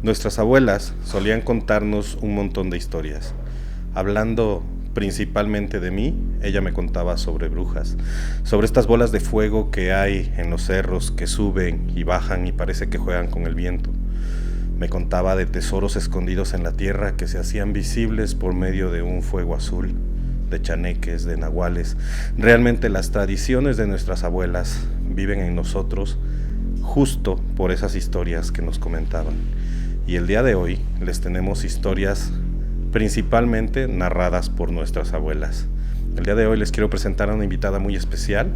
Nuestras abuelas solían contarnos un montón de historias. Hablando principalmente de mí, ella me contaba sobre brujas, sobre estas bolas de fuego que hay en los cerros que suben y bajan y parece que juegan con el viento. Me contaba de tesoros escondidos en la tierra que se hacían visibles por medio de un fuego azul, de chaneques, de nahuales. Realmente las tradiciones de nuestras abuelas viven en nosotros justo por esas historias que nos comentaban. Y el día de hoy les tenemos historias principalmente narradas por nuestras abuelas. El día de hoy les quiero presentar a una invitada muy especial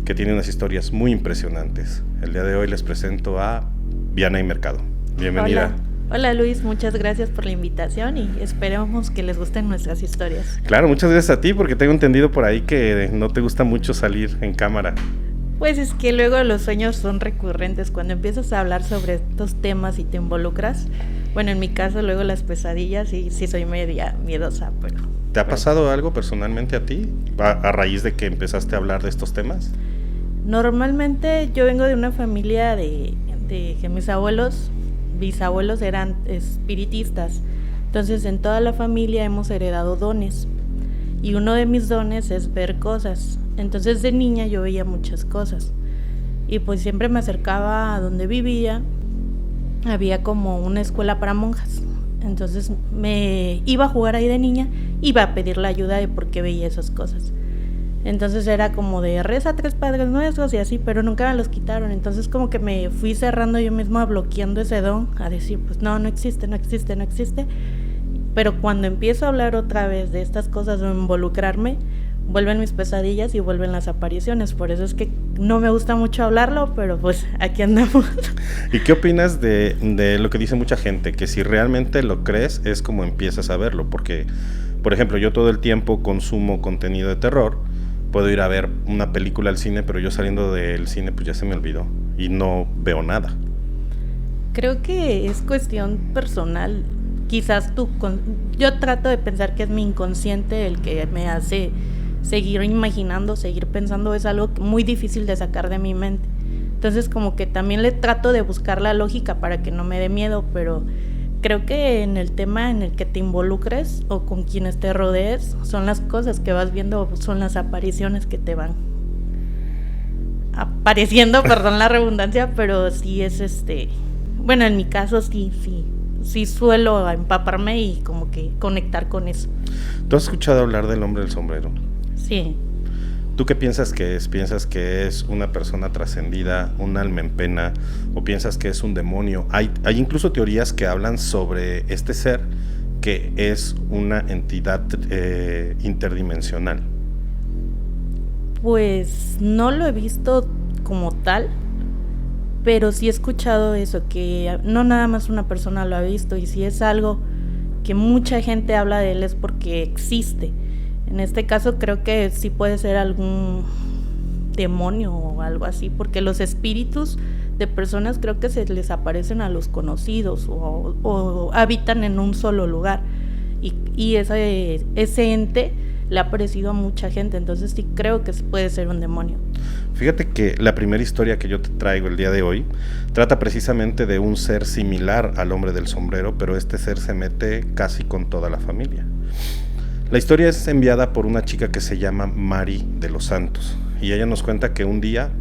que tiene unas historias muy impresionantes. El día de hoy les presento a Vianey Mercado. Bienvenida. Hola Luis, muchas gracias por la invitación y esperemos que les gusten nuestras historias. Claro, muchas gracias a ti porque tengo entendido por ahí que no te gusta mucho salir en cámara. Pues es que luego los sueños son recurrentes cuando empiezas a hablar sobre estos temas y te involucras. Bueno, en mi caso luego las pesadillas y sí soy media miedosa, pero... ¿Te ha pasado algo personalmente a ti a raíz de que empezaste a hablar de estos temas? Normalmente yo vengo de una familia de que mis bisabuelos eran espiritistas. Entonces en toda la familia hemos heredado dones. Y uno de mis dones es ver cosas. Entonces de niña yo veía muchas cosas. Y pues siempre me acercaba a donde vivía. Había como una escuela para monjas. Entonces me iba a jugar ahí de niña. Iba a pedir la ayuda de por qué veía esas cosas. Entonces era como de reza 3 Padres Nuestros y así, pero nunca me los quitaron. Entonces como que me fui cerrando yo misma, bloqueando ese don, a decir pues no existe. Pero cuando empiezo a hablar otra vez de estas cosas o involucrarme, vuelven mis pesadillas y vuelven las apariciones. Por eso es que no me gusta mucho hablarlo, pero pues aquí andamos. ¿Y qué opinas de lo que dice mucha gente? Que si realmente lo crees es como empiezas a verlo. Porque, por ejemplo, yo todo el tiempo consumo contenido de terror. Puedo ir a ver una película al cine, pero yo saliendo del cine pues ya se me olvidó y no veo nada. Creo que es cuestión personal. Quizás yo trato de pensar que es mi inconsciente el que me hace seguir imaginando, seguir pensando. Es algo muy difícil de sacar de mi mente. Entonces como que también le trato de buscar la lógica para que no me dé miedo, pero creo que en el tema en el que te involucres o con quienes te rodees son las cosas que vas viendo, son las apariciones que te van apareciendo, perdón la redundancia, pero sí es bueno, en mi caso sí suelo empaparme y como que conectar con eso. ¿Tú has escuchado hablar del hombre del sombrero? Sí. ¿Tú qué piensas que es? ¿Piensas que es una persona trascendida, un alma en pena, o piensas que es un demonio? Hay incluso teorías que hablan sobre este ser que es una entidad interdimensional. Pues no lo he visto como tal, pero sí he escuchado eso, que no nada más una persona lo ha visto, y si es algo que mucha gente habla de él es porque existe. En este caso creo que sí puede ser algún demonio o algo así, porque los espíritus de personas creo que se les aparecen a los conocidos o habitan en un solo lugar, y ese ente le ha parecido a mucha gente. Entonces sí creo que puede ser un demonio. Fíjate que la primera historia que yo te traigo el día de hoy trata precisamente de un ser similar al hombre del sombrero, pero este ser se mete casi con toda la familia. La historia es enviada por una chica que se llama Mari de los Santos, y ella nos cuenta que un día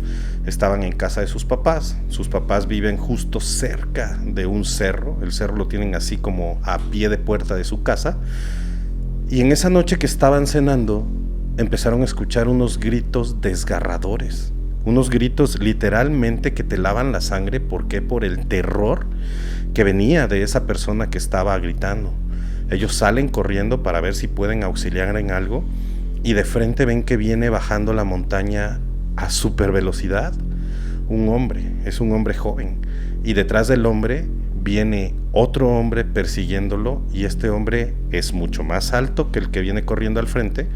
estaban en casa de sus papás. Sus papás viven justo cerca de un cerro. El cerro lo tienen así como a pie de puerta de su casa. Y en esa noche que estaban cenando, empezaron a escuchar unos gritos desgarradores. Unos gritos literalmente que te lavan la sangre. ¿Por qué? Por el terror que venía de esa persona que estaba gritando. Ellos salen corriendo para ver si pueden auxiliar en algo, y de frente ven que viene bajando la montaña a super velocidad un hombre. Es un hombre joven, y detrás del hombre viene otro hombre persiguiéndolo, y este hombre es mucho más alto que el que viene corriendo al frente,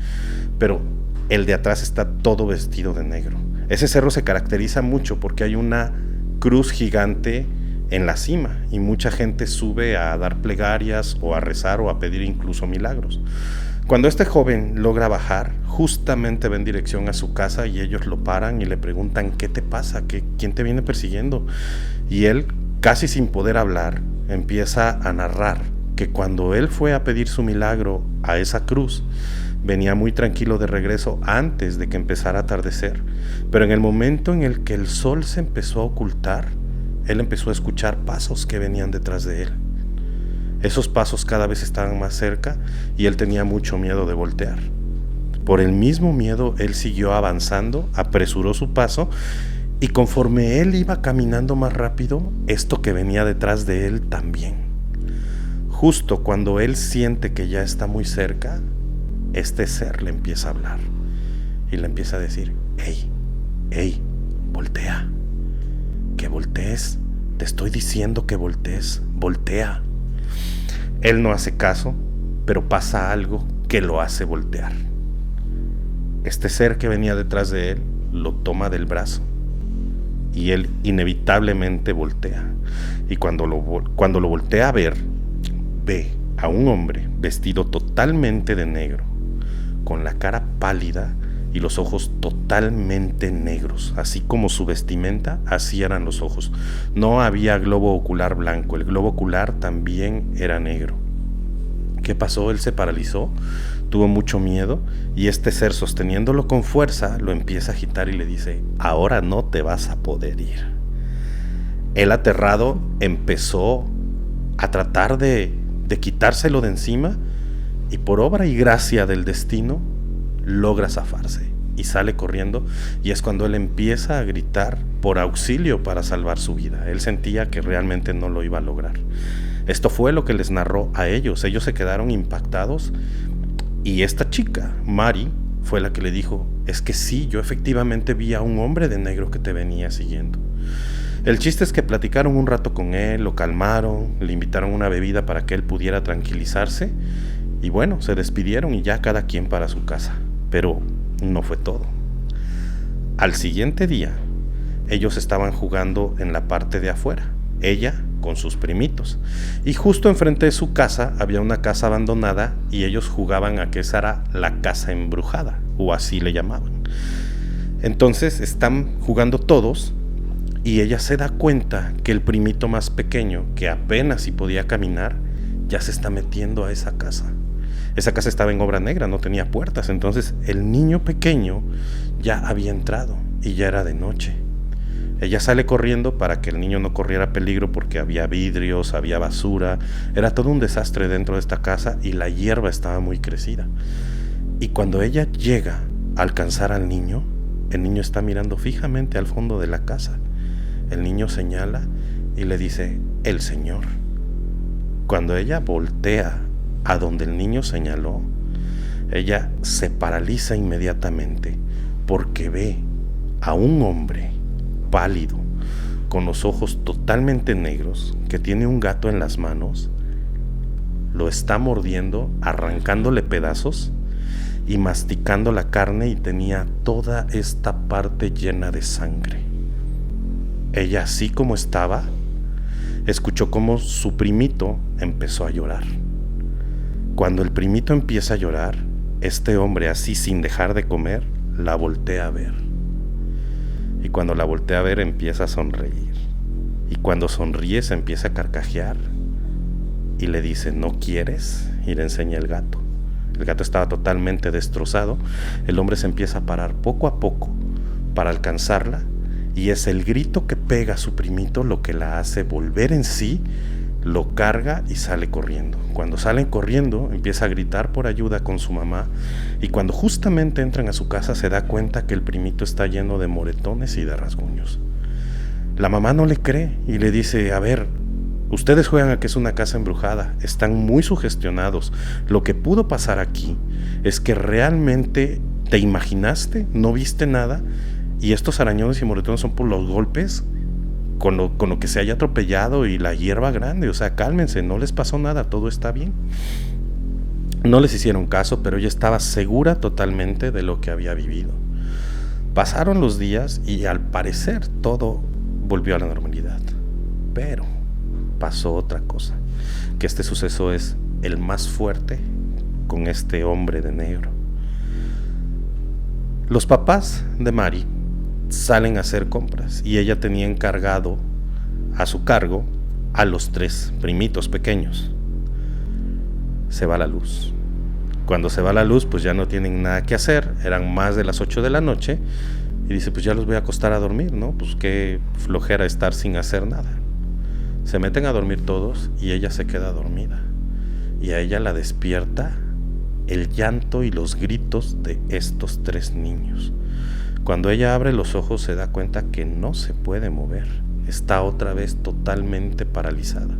pero el de atrás está todo vestido de negro. Ese cerro se caracteriza mucho porque hay una cruz gigante en la cima, y mucha gente sube a dar plegarias o a rezar o a pedir incluso milagros. Cuando este joven logra bajar, justamente va en dirección a su casa, y ellos lo paran y le preguntan: ¿qué te pasa? ¿Quién te viene persiguiendo? Y él, casi sin poder hablar, empieza a narrar que cuando él fue a pedir su milagro a esa cruz, venía muy tranquilo de regreso antes de que empezara a atardecer, pero en el momento en el que el sol se empezó a ocultar, él empezó a escuchar pasos que venían detrás de él. Esos pasos cada vez estaban más cerca y él tenía mucho miedo de voltear. Por el mismo miedo, él siguió avanzando, apresuró su paso, y conforme él iba caminando más rápido, esto que venía detrás de él también. Justo cuando él siente que ya está muy cerca, este ser le empieza a hablar y le empieza a decir: hey, voltea, que voltees, te estoy diciendo que voltees, voltea. Él no hace caso, pero pasa algo que lo hace voltear. Este ser que venía detrás de él lo toma del brazo y él inevitablemente voltea. Y cuando lo voltea a ver, ve a un hombre vestido totalmente de negro, con la cara pálida y los ojos totalmente negros. Así como su vestimenta, así eran los ojos. No había globo ocular blanco, el globo ocular también era negro. ¿Qué pasó? Él se paralizó, tuvo mucho miedo, y este ser, sosteniéndolo con fuerza, lo empieza a agitar y le dice: ahora no te vas a poder ir. Él, aterrado, empezó a tratar de quitárselo de encima, y por obra y gracia del destino logra zafarse y sale corriendo, y es cuando él empieza a gritar por auxilio para salvar su vida. Él sentía que realmente no lo iba a lograr. Esto fue lo que les narró a ellos. Ellos se quedaron impactados, y esta chica, Mari, fue la que le dijo: es que sí, yo efectivamente vi a un hombre de negro que te venía siguiendo. El chiste es que platicaron un rato con él, lo calmaron, le invitaron una bebida para que él pudiera tranquilizarse, y bueno, se despidieron y ya cada quien para su casa. Pero no fue todo. Al siguiente día, ellos estaban jugando en la parte de afuera, ella con sus primitos, y justo enfrente de su casa había una casa abandonada, y ellos jugaban a que esa era la casa embrujada, o así le llamaban. Entonces están jugando todos, y ella se da cuenta que el primito más pequeño, que apenas si podía caminar, ya se está metiendo a esa casa. Esa casa estaba en obra negra, no tenía puertas. Entonces el niño pequeño ya había entrado y ya era de noche. Ella sale corriendo para que el niño no corriera peligro, porque había vidrios, había basura, era todo un desastre dentro de esta casa, y la hierba estaba muy crecida. Y cuando ella llega a alcanzar al niño, el niño está mirando fijamente al fondo de la casa. El niño señala y le dice: el Señor. Cuando ella voltea a donde el niño señaló, ella se paraliza inmediatamente, porque ve a un hombre pálido, con los ojos totalmente negros, que tiene un gato en las manos, lo está mordiendo, arrancándole pedazos y masticando la carne, y tenía toda esta parte llena de sangre. Ella, así como estaba, escuchó cómo su primito empezó a llorar. Cuando el primito empieza a llorar, este hombre, así sin dejar de comer, la voltea a ver. Y cuando la voltea a ver, empieza a sonreír. Y cuando sonríe, se empieza a carcajear y le dice: ¿no quieres? Y le enseña el gato. El gato estaba totalmente destrozado. El hombre se empieza a parar poco a poco para alcanzarla, y es el grito que pega a su primito lo que la hace volver en sí. Lo carga y sale corriendo. Cuando salen corriendo, empieza a gritar por ayuda con su mamá, y cuando justamente entran a su casa, se da cuenta que el primito está lleno de moretones y de rasguños. La mamá no le cree y le dice: a ver, ustedes juegan a que es una casa embrujada, están muy sugestionados. Lo que pudo pasar aquí es que realmente te imaginaste, no viste nada, y estos arañones y moretones son por los golpes con lo que se haya atropellado y la hierba grande. O sea, cálmense, no les pasó nada, todo está bien. No les hicieron caso, pero ella estaba segura totalmente de lo que había vivido. Pasaron los días y al parecer todo volvió a la normalidad. Pero pasó otra cosa, que este suceso es el más fuerte con este hombre de negro. Los papás de Mari salen a hacer compras, y ella tenía encargado a su cargo a los 3 primitos pequeños. Se va la luz. Cuando se va la luz, pues ya no tienen nada que hacer, eran más de las 8 de la noche, y dice, pues ya los voy a acostar a dormir, ¿no? Pues qué flojera estar sin hacer nada. Se meten a dormir todos y ella se queda dormida. Y a ella la despierta el llanto y los gritos de estos 3 niños. Cuando ella abre los ojos se da cuenta que no se puede mover. Está otra vez totalmente paralizada.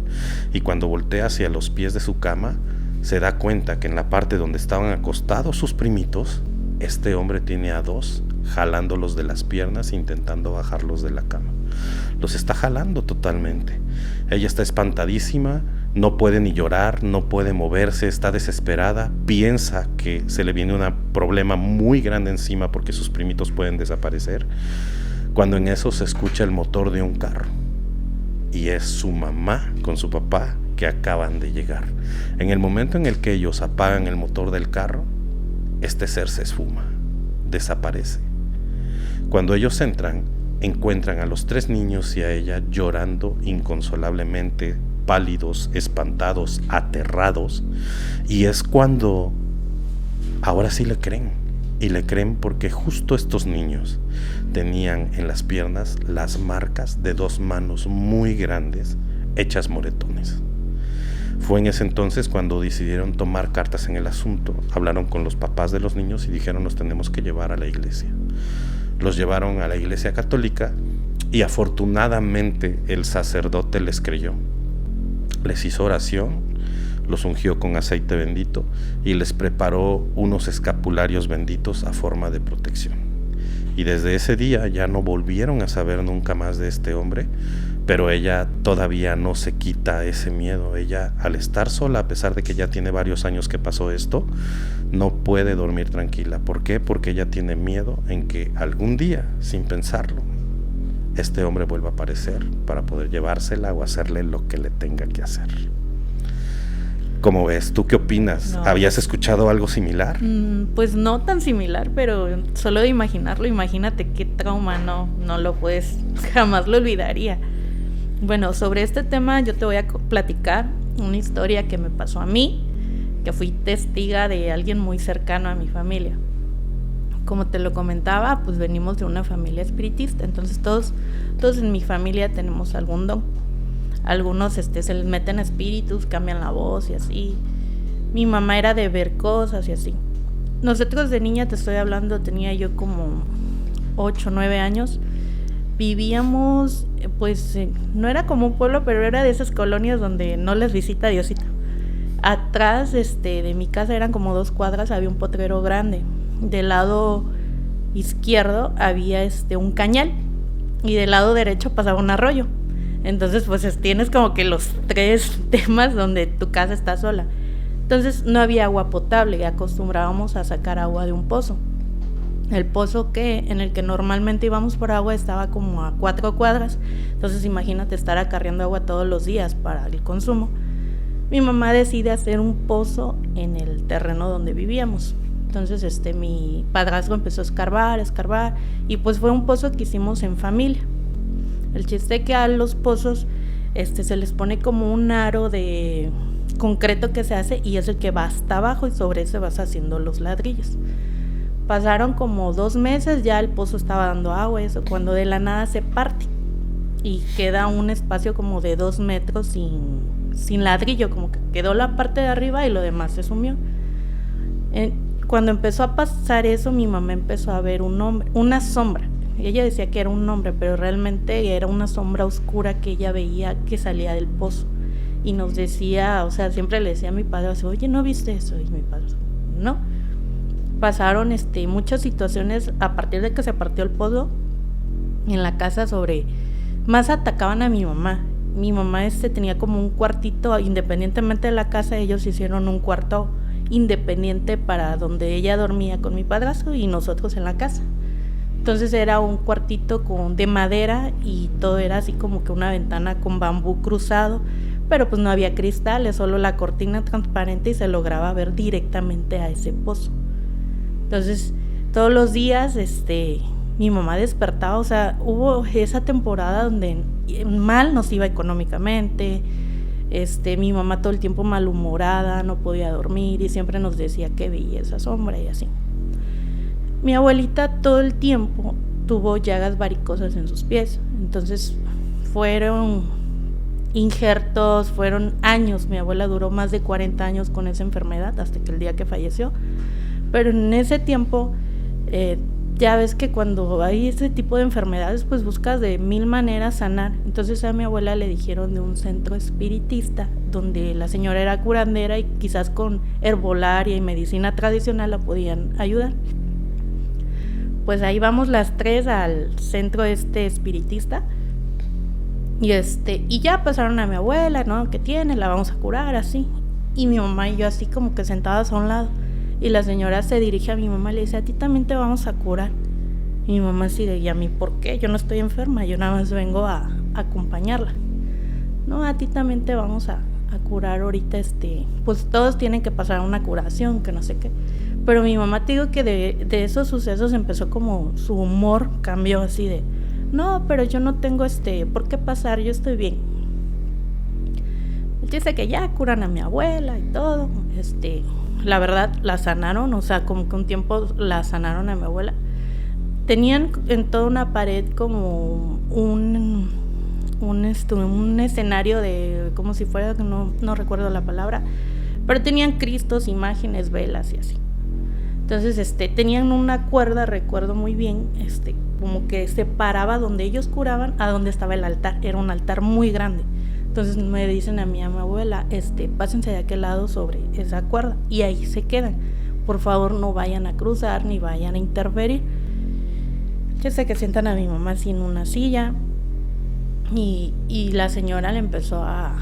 Y cuando voltea hacia los pies de su cama, se da cuenta que en la parte donde estaban acostados sus primitos, este hombre tiene a 2 jalándolos de las piernas, intentando bajarlos de la cama. Los está jalando totalmente. Ella está espantadísima, no puede ni llorar, no puede moverse, está desesperada, piensa que se le viene un problema muy grande encima porque sus primitos pueden desaparecer, cuando en eso se escucha el motor de un carro. Y es su mamá con su papá que acaban de llegar. En el momento en el que ellos apagan el motor del carro, este ser se esfuma, desaparece. Cuando ellos entran, encuentran a los 3 niños y a ella llorando inconsolablemente, pálidos, espantados, aterrados, y es cuando ahora sí le creen, y le creen porque justo estos niños tenían en las piernas las marcas de 2 manos muy grandes hechas moretones. Fue en ese entonces cuando decidieron tomar cartas en el asunto. Hablaron con los papás de los niños y dijeron, los tenemos que llevar a la iglesia. Los llevaron a la iglesia católica y afortunadamente el sacerdote les creyó. Les hizo oración, los ungió con aceite bendito y les preparó unos escapularios benditos a forma de protección. Y desde ese día ya no volvieron a saber nunca más de este hombre, pero ella todavía no se quita ese miedo. Ella, al estar sola, a pesar de que ya tiene varios años que pasó esto, no puede dormir tranquila. ¿Por qué? Porque ella tiene miedo en que algún día, sin pensarlo, este hombre vuelva a aparecer para poder llevársela o hacerle lo que le tenga que hacer. ¿Cómo ves? ¿Tú qué opinas? No. ¿Habías escuchado algo similar? Pues no tan similar, pero solo de imaginarlo, imagínate qué trauma, no lo puedes, jamás lo olvidaría. Bueno, sobre este tema yo te voy a platicar una historia que me pasó a mí, que fui testiga de alguien muy cercano a mi familia. Como te lo comentaba, pues venimos de una familia espiritista, entonces todos en mi familia tenemos algún don. Algunos se les meten espíritus, cambian la voz y así. Mi mamá era de ver cosas y así. Nosotros de niña, te estoy hablando, tenía yo como 8 o 9 años. Vivíamos, pues no era como un pueblo, pero era de esas colonias donde no les visita Diosito. Atrás de mi casa eran como 2 cuadras, había un potrero grande. Del lado izquierdo había un cañal y del lado derecho pasaba un arroyo. Entonces pues tienes como que los 3 temas donde tu casa está sola. Entonces no había agua potable y acostumbrábamos a sacar agua de un pozo. El pozo en el que normalmente íbamos por agua estaba como a 4 cuadras. Entonces imagínate estar acarreando agua todos los días para el consumo. Mi mamá decide hacer un pozo en el terreno donde vivíamos. Entonces mi padrastro empezó a escarbar y pues fue un pozo que hicimos en familia. El chiste que a los pozos se les pone como un aro de concreto que se hace y es el que va hasta abajo y sobre eso vas haciendo los ladrillos. Pasaron como 2 meses, ya el pozo estaba dando agua, eso, cuando de la nada se parte y queda un espacio como de 2 metros sin ladrillo, como que quedó la parte de arriba y lo demás se sumió. Cuando empezó a pasar eso, mi mamá empezó a ver un hombre, una sombra. Ella decía que era un hombre, pero realmente era una sombra oscura que ella veía que salía del pozo. Y nos decía, o sea, siempre le decía a mi padre, oye, ¿no viste eso? Y mi padre, no. Pasaron muchas situaciones a partir de que se partió el pozo en la casa más atacaban a mi mamá. Mi mamá tenía como un cuartito, independientemente de la casa, ellos hicieron un cuarto independiente para donde ella dormía con mi padrastro y nosotros en la casa. Entonces era un cuartito de madera y todo era así como que una ventana con bambú cruzado, pero pues no había cristales, solo la cortina transparente y se lograba ver directamente a ese pozo. Entonces todos los días mi mamá despertaba, o sea, hubo esa temporada donde mal nos iba económicamente, mi mamá todo el tiempo malhumorada, no podía dormir y siempre nos decía que veía esa sombra y así. Mi abuelita todo el tiempo tuvo llagas varicosas en sus pies, entonces fueron injertos, fueron años. Mi abuela duró más de 40 años con esa enfermedad hasta que el día que falleció, pero en ese tiempo ya ves que cuando hay ese tipo de enfermedades pues buscas de 1000 maneras sanar. Entonces a mi abuela le dijeron de un centro espiritista donde la señora era curandera y quizás con herbolaria y medicina tradicional la podían ayudar. Pues ahí vamos las 3 al centro espiritista y ya pasaron a mi abuela, ¿no? ¿Qué tiene? La vamos a curar, así. Y mi mamá y yo así como que sentadas a un lado. Y la señora se dirige a mi mamá y le dice, a ti también te vamos a curar. Y mi mamá así de, ¿y a mí por qué? Yo no estoy enferma, yo nada más vengo a acompañarla. No, a ti también te vamos a curar ahorita, pues todos tienen que pasar una curación, que no sé qué. Pero mi mamá, te digo que de esos sucesos empezó como su humor cambió así de, no, pero yo no tengo por qué pasar, yo estoy bien. Dice que ya curan a mi abuela y todo, la verdad la sanaron, o sea, como que un tiempo la sanaron a mi abuela. Tenían en toda una pared como un escenario de, como si fuera, no recuerdo la palabra, pero tenían cristos, imágenes, velas y así. Entonces, tenían una cuerda, recuerdo muy bien, como que separaba donde ellos curaban a donde estaba el altar. Era un altar muy grande. Entonces me dicen a mi abuela, pásense de aquel lado sobre esa cuerda y ahí se quedan. Por favor, no vayan a cruzar ni vayan a interferir. Yo sé que sientan a mi mamá así en una silla y la señora le empezó a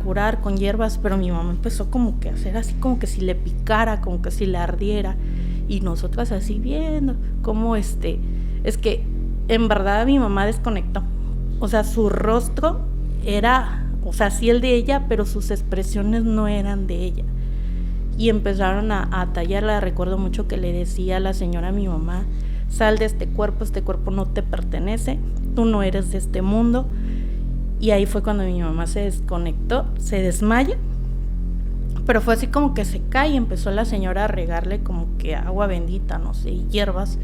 curar con hierbas, pero mi mamá empezó como que a hacer así como que si le picara, como que si le ardiera, y nosotras así viendo como es que en verdad mi mamá desconectó, o sea, su rostro era, o sea, sí el de ella, pero sus expresiones no eran de ella, y empezaron a tallarla. Recuerdo mucho que le decía a la señora a mi mamá, sal de este cuerpo no te pertenece, tú no eres de este mundo. Y ahí fue cuando mi mamá se desconectó, se desmaya, pero fue así como que se cae y empezó la señora a regarle como que agua bendita, no sé, hierbas.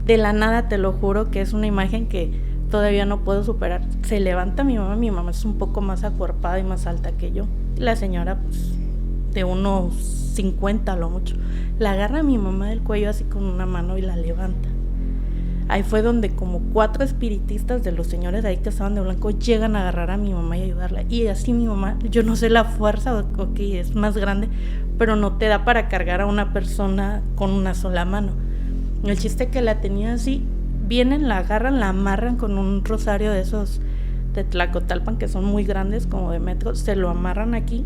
De la nada, te lo juro que es una imagen que todavía no puedo superar. Se levanta mi mamá es un poco más acuerpada y más alta que yo. La señora, pues, de unos 50 a lo mucho, la agarra a mi mamá del cuello así con una mano y la levanta. Ahí fue donde como 4 espiritistas de los señores ahí que estaban de blanco llegan a agarrar a mi mamá y ayudarla. Y así mi mamá, yo no sé la fuerza, ok, es más grande, pero no te da para cargar a una persona con una sola mano. El chiste que la tenía así, vienen, la agarran, la amarran con un rosario de esos de Tlacotalpan que son muy grandes, como de metros, se lo amarran aquí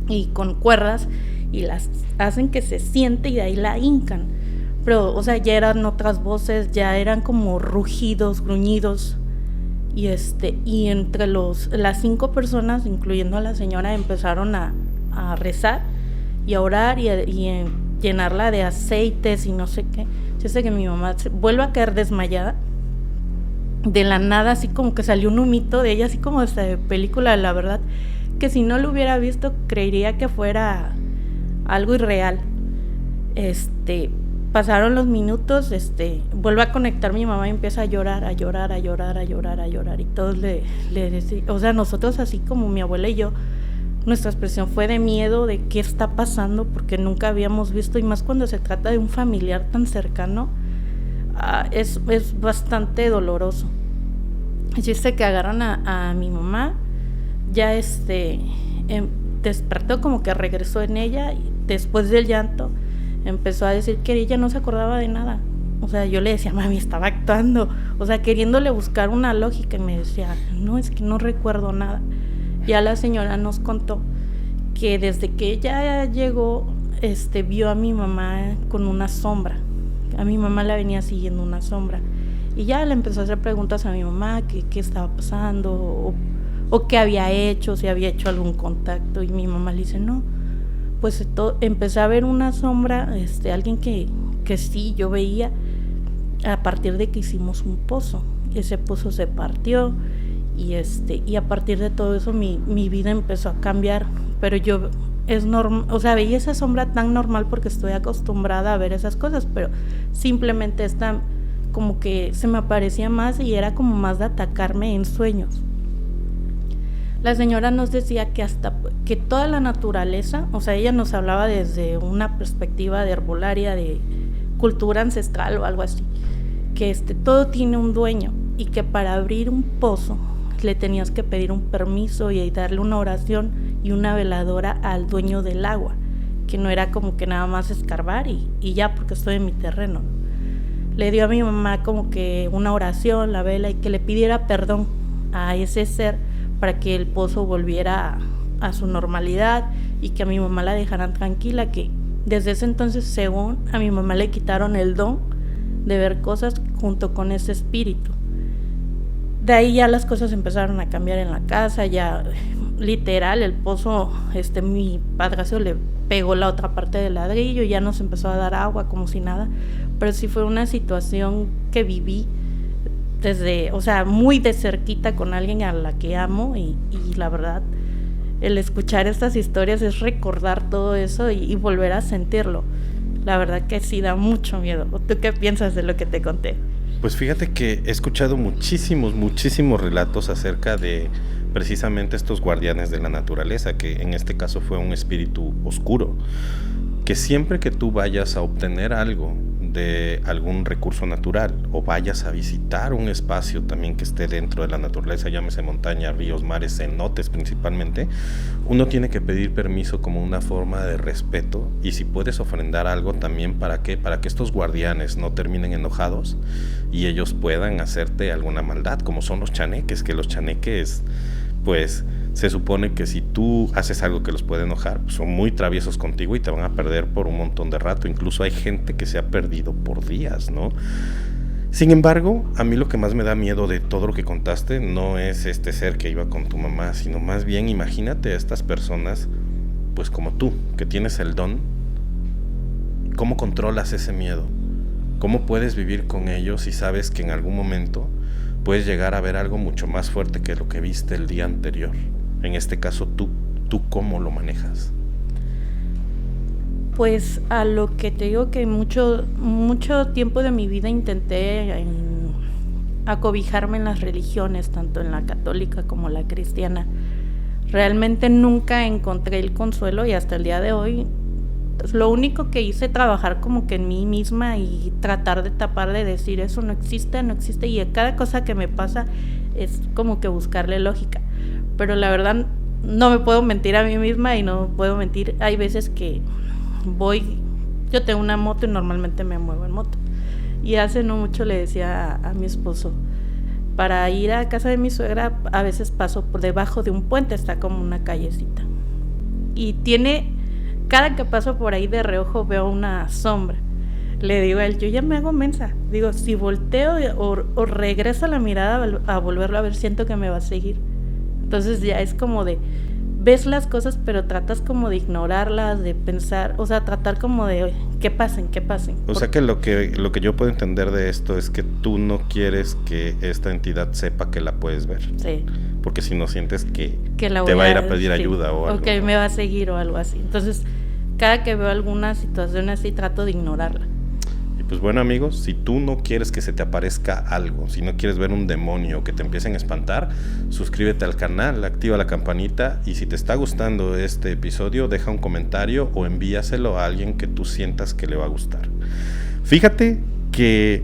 y con cuerdas y las hacen que se siente y de ahí la hincan. Pero, o sea, ya eran otras voces, ya eran como rugidos, gruñidos. Y entre las 5 personas, incluyendo a la señora, empezaron a rezar y a orar y llenarla de aceites y no sé qué. Yo sé que mi mamá vuelve a caer desmayada. De la nada, así como que salió un humito de ella, así como de película, la verdad, que si no lo hubiera visto, creería que fuera algo irreal. Pasaron los minutos, vuelve a conectar mi mamá y empieza a llorar, y todos le decían, o sea, nosotros así como mi abuela y yo, nuestra expresión fue de miedo, de qué está pasando, porque nunca habíamos visto, y más cuando se trata de un familiar tan cercano, es bastante doloroso. Dice que agarran a mi mamá, ya despertó, como que regresó en ella, y después del llanto, empezó a decir que ella no se acordaba de nada. O sea, yo le decía, mami, estaba actuando, o sea, queriéndole buscar una lógica, y me decía, no, es que no recuerdo nada. Ya la señora nos contó que desde que ella llegó, vio a mi mamá con una sombra. A mi mamá la venía siguiendo una sombra. Y ya le empezó a hacer preguntas a mi mamá, qué estaba pasando, o qué había hecho, si había hecho algún contacto. Y mi mamá le dice, no. Pues empecé a ver una sombra, alguien que sí, yo veía, a partir de que hicimos un pozo. Ese pozo se partió y a partir de todo eso mi vida empezó a cambiar, pero yo es normal, o sea, veía esa sombra tan normal porque estoy acostumbrada a ver esas cosas, pero simplemente esta como que se me aparecía más y era como más de atacarme en sueños. La señora nos decía que hasta que toda la naturaleza, o sea, ella nos hablaba desde una perspectiva de herbolaria, de cultura ancestral o algo así, que todo tiene un dueño y que para abrir un pozo le tenías que pedir un permiso y darle una oración y una veladora al dueño del agua, que no era como que nada más escarbar y ya porque estoy en mi terreno. Le dio a mi mamá como que una oración, la vela, y que le pidiera perdón a ese ser para que el pozo volviera a su normalidad y que a mi mamá la dejaran tranquila, que desde ese entonces, según a mi mamá le quitaron el don de ver cosas junto con ese espíritu. De ahí ya las cosas empezaron a cambiar en la casa, ya literal el pozo, mi padrastro le pegó la otra parte del ladrillo y ya nos empezó a dar agua como si nada, pero sí fue una situación que viví desde, o sea, muy de cerquita con alguien a la que amo y la verdad, el escuchar estas historias es recordar todo eso y volver a sentirlo. La verdad que sí da mucho miedo. ¿Tú qué piensas de lo que te conté? Pues fíjate que he escuchado muchísimos relatos acerca de precisamente estos guardianes de la naturaleza, que en este caso fue un espíritu oscuro, que siempre que tú vayas a obtener algo de algún recurso natural o vayas a visitar un espacio también que esté dentro de la naturaleza, llámese montaña, ríos, mares, cenotes principalmente, uno tiene que pedir permiso como una forma de respeto, y si puedes ofrendar algo también, ¿para qué? Para que estos guardianes no terminen enojados y ellos puedan hacerte alguna maldad, como son los chaneques, que los chaneques pues se supone que si tú haces algo que los puede enojar, pues son muy traviesos contigo y te van a perder por un montón de rato. Incluso hay gente que se ha perdido por días, ¿no? Sin embargo, a mí lo que más me da miedo de todo lo que contaste no es este ser que iba con tu mamá, sino más bien imagínate a estas personas, pues como tú, que tienes el don. ¿Cómo controlas ese miedo? ¿Cómo puedes vivir con ellos si sabes que en algún momento puedes llegar a ver algo mucho más fuerte que lo que viste el día anterior? En este caso, ¿tú cómo lo manejas? Pues a lo que te digo que mucho tiempo de mi vida intenté acobijarme en las religiones, tanto en la católica como la cristiana. Realmente nunca encontré el consuelo y hasta el día de hoy lo único que hice trabajar como que en mí misma y tratar de tapar, de decir eso no existe y a cada cosa que me pasa es como que buscarle lógica, pero la verdad no me puedo mentir a mí misma y no puedo mentir. Hay veces que yo tengo una moto y normalmente me muevo en moto, y hace no mucho le decía a mi esposo, para ir a casa de mi suegra a veces paso por debajo de un puente, está como una callecita, y cada que paso por ahí de reojo veo una sombra. Le digo a él, yo ya me hago mensa. Digo, si volteo o regreso la mirada a volverlo a ver, siento que me va a seguir. Entonces ya es como de, ves las cosas, pero tratas como de ignorarlas, de pensar, o sea, tratar como de que pasen. O sea que lo que yo puedo entender de esto es que tú no quieres que esta entidad sepa que la puedes ver. Sí. Porque si no sientes que te va a ir a pedir ayuda o algo. O que me va a seguir o algo así. Entonces, cada que veo alguna situación así, trato de ignorarla. Y pues bueno, amigos, si tú no quieres que se te aparezca algo, si no quieres ver un demonio que te empiecen a espantar, suscríbete al canal, activa la campanita, y si te está gustando este episodio, deja un comentario o envíaselo a alguien que tú sientas que le va a gustar. Fíjate que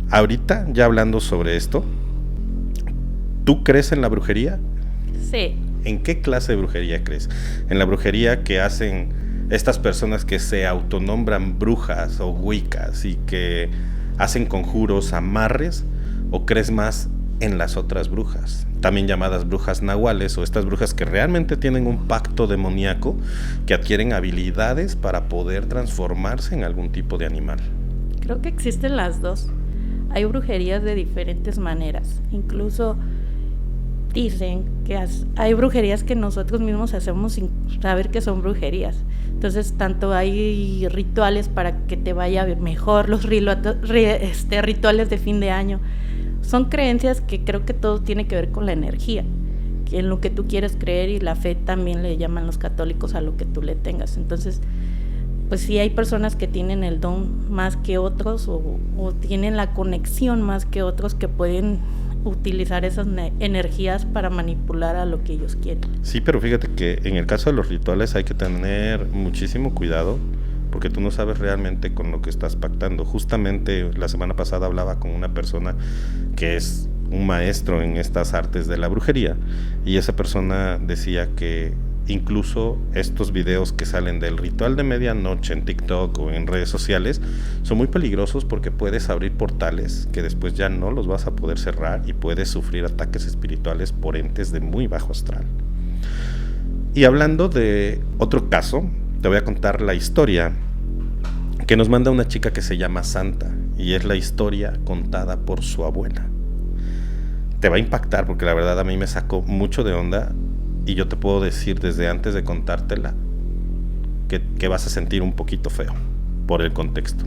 ahorita, ya hablando sobre esto, ¿tú crees en la brujería? Sí. ¿En qué clase de brujería crees? ¿En la brujería que hacen estas personas que se autonombran brujas o wiccas y que hacen conjuros, amarres? ¿O crees más en las otras brujas, también llamadas brujas nahuales, o estas brujas que realmente tienen un pacto demoníaco, que adquieren habilidades para poder transformarse en algún tipo de animal? Creo que existen las dos. Hay brujerías de diferentes maneras. Incluso dicen que hay brujerías que nosotros mismos hacemos sin saber que son brujerías. Entonces, tanto hay rituales para que te vaya mejor, los rituales de fin de año. Son creencias que creo que todo tiene que ver con la energía, que en lo que tú quieres creer, y la fe también le llaman los católicos a lo que tú le tengas. Entonces, pues sí hay personas que tienen el don más que otros o tienen la conexión más que otros que pueden utilizar esas energías para manipular a lo que ellos quieren. Sí, pero fíjate que en el caso de los rituales hay que tener muchísimo cuidado porque tú no sabes realmente con lo que estás pactando. Justamente la semana pasada hablaba con una persona que es un maestro en estas artes de la brujería y esa persona decía que incluso estos videos que salen del ritual de medianoche en TikTok o en redes sociales son muy peligrosos porque puedes abrir portales que después ya no los vas a poder cerrar y puedes sufrir ataques espirituales por entes de muy bajo astral. Y hablando de otro caso, te voy a contar la historia que nos manda una chica que se llama Santa y es la historia contada por su abuela. Te va a impactar porque la verdad a mí me sacó mucho de onda. Y yo te puedo decir desde antes de contártela que vas a sentir un poquito feo por el contexto.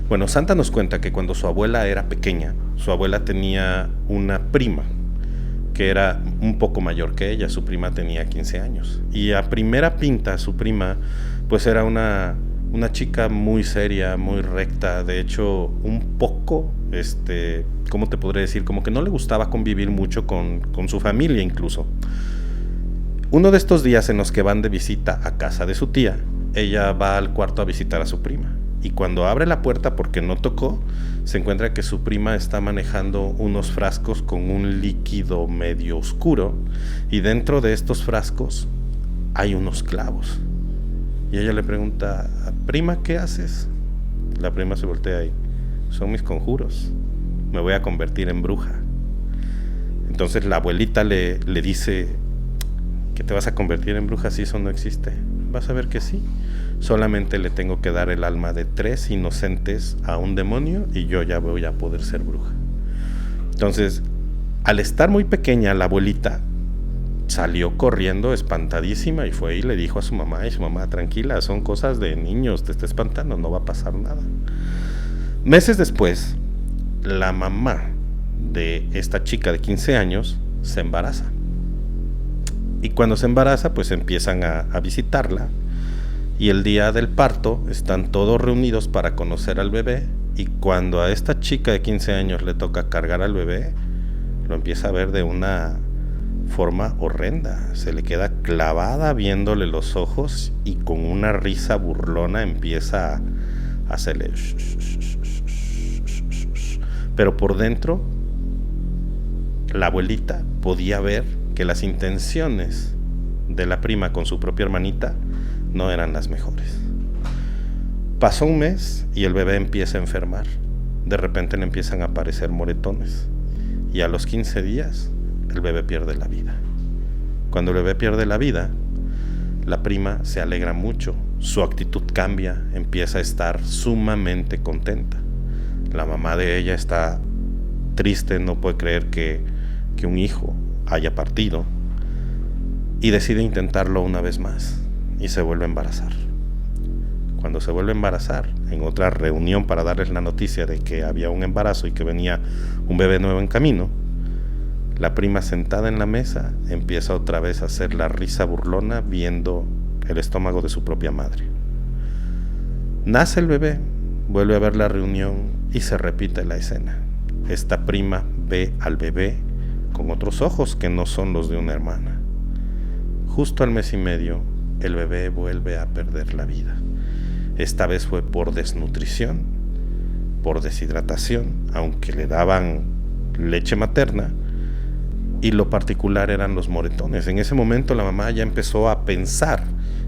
Bueno, Santa nos cuenta que cuando su abuela era pequeña, su abuela tenía una prima que era un poco mayor que ella. Su prima tenía 15 años. Y a primera pinta su prima pues era una chica muy seria, muy recta. De hecho, un poco, ¿cómo te podré decir? Como que no le gustaba convivir mucho con su familia incluso. Uno de estos días en los que van de visita a casa de su tía, ella va al cuarto a visitar a su prima. Y cuando abre la puerta porque no tocó, se encuentra que su prima está manejando unos frascos con un líquido medio oscuro. Y dentro de estos frascos hay unos clavos. Y ella le pregunta, prima, ¿qué haces? La prima se voltea y, son mis conjuros. Me voy a convertir en bruja. Entonces la abuelita le dice, que te vas a convertir en bruja si eso no existe. Vas a ver que sí. Solamente le tengo que dar el alma de 3 inocentes a un demonio y yo ya voy a poder ser bruja. Entonces, al estar muy pequeña, la abuelita salió corriendo espantadísima y fue y le dijo a su mamá, y su mamá, tranquila, son cosas de niños, te está espantando, no va a pasar nada. Meses después, la mamá de esta chica de 15 años se embaraza. Y cuando se embaraza, pues empiezan a visitarla. Y el día del parto están todos reunidos para conocer al bebé. Y cuando a esta chica de 15 años le toca cargar al bebé, lo empieza a ver de una forma horrenda. Se le queda clavada viéndole los ojos y con una risa burlona empieza a hacerle... Pero por dentro, la abuelita podía ver que las intenciones de la prima con su propia hermanita no eran las mejores. Pasó un mes y el bebé empieza a enfermar. De repente le empiezan a aparecer moretones y a los 15 días el bebé pierde la vida. Cuando el bebé pierde la vida, la prima se alegra mucho, su actitud cambia, empieza a estar sumamente contenta. La mamá de ella está triste, no puede creer que un hijo haya partido y decide intentarlo una vez más y se vuelve a embarazar. Cuando se vuelve a embarazar, en otra reunión para darles la noticia de que había un embarazo y que venía un bebé nuevo en camino, la prima sentada en la mesa empieza otra vez a hacer la risa burlona viendo el estómago de su propia madre. Nace el bebé, vuelve a ver la reunión y se repite la escena. Esta prima ve al bebé con otros ojos que no son los de una hermana. Justo al mes y medio, el bebé vuelve a perder la vida. Esta vez fue por desnutrición, por deshidratación, aunque le daban leche materna, y lo particular eran los moretones. En ese momento la mamá ya empezó a pensar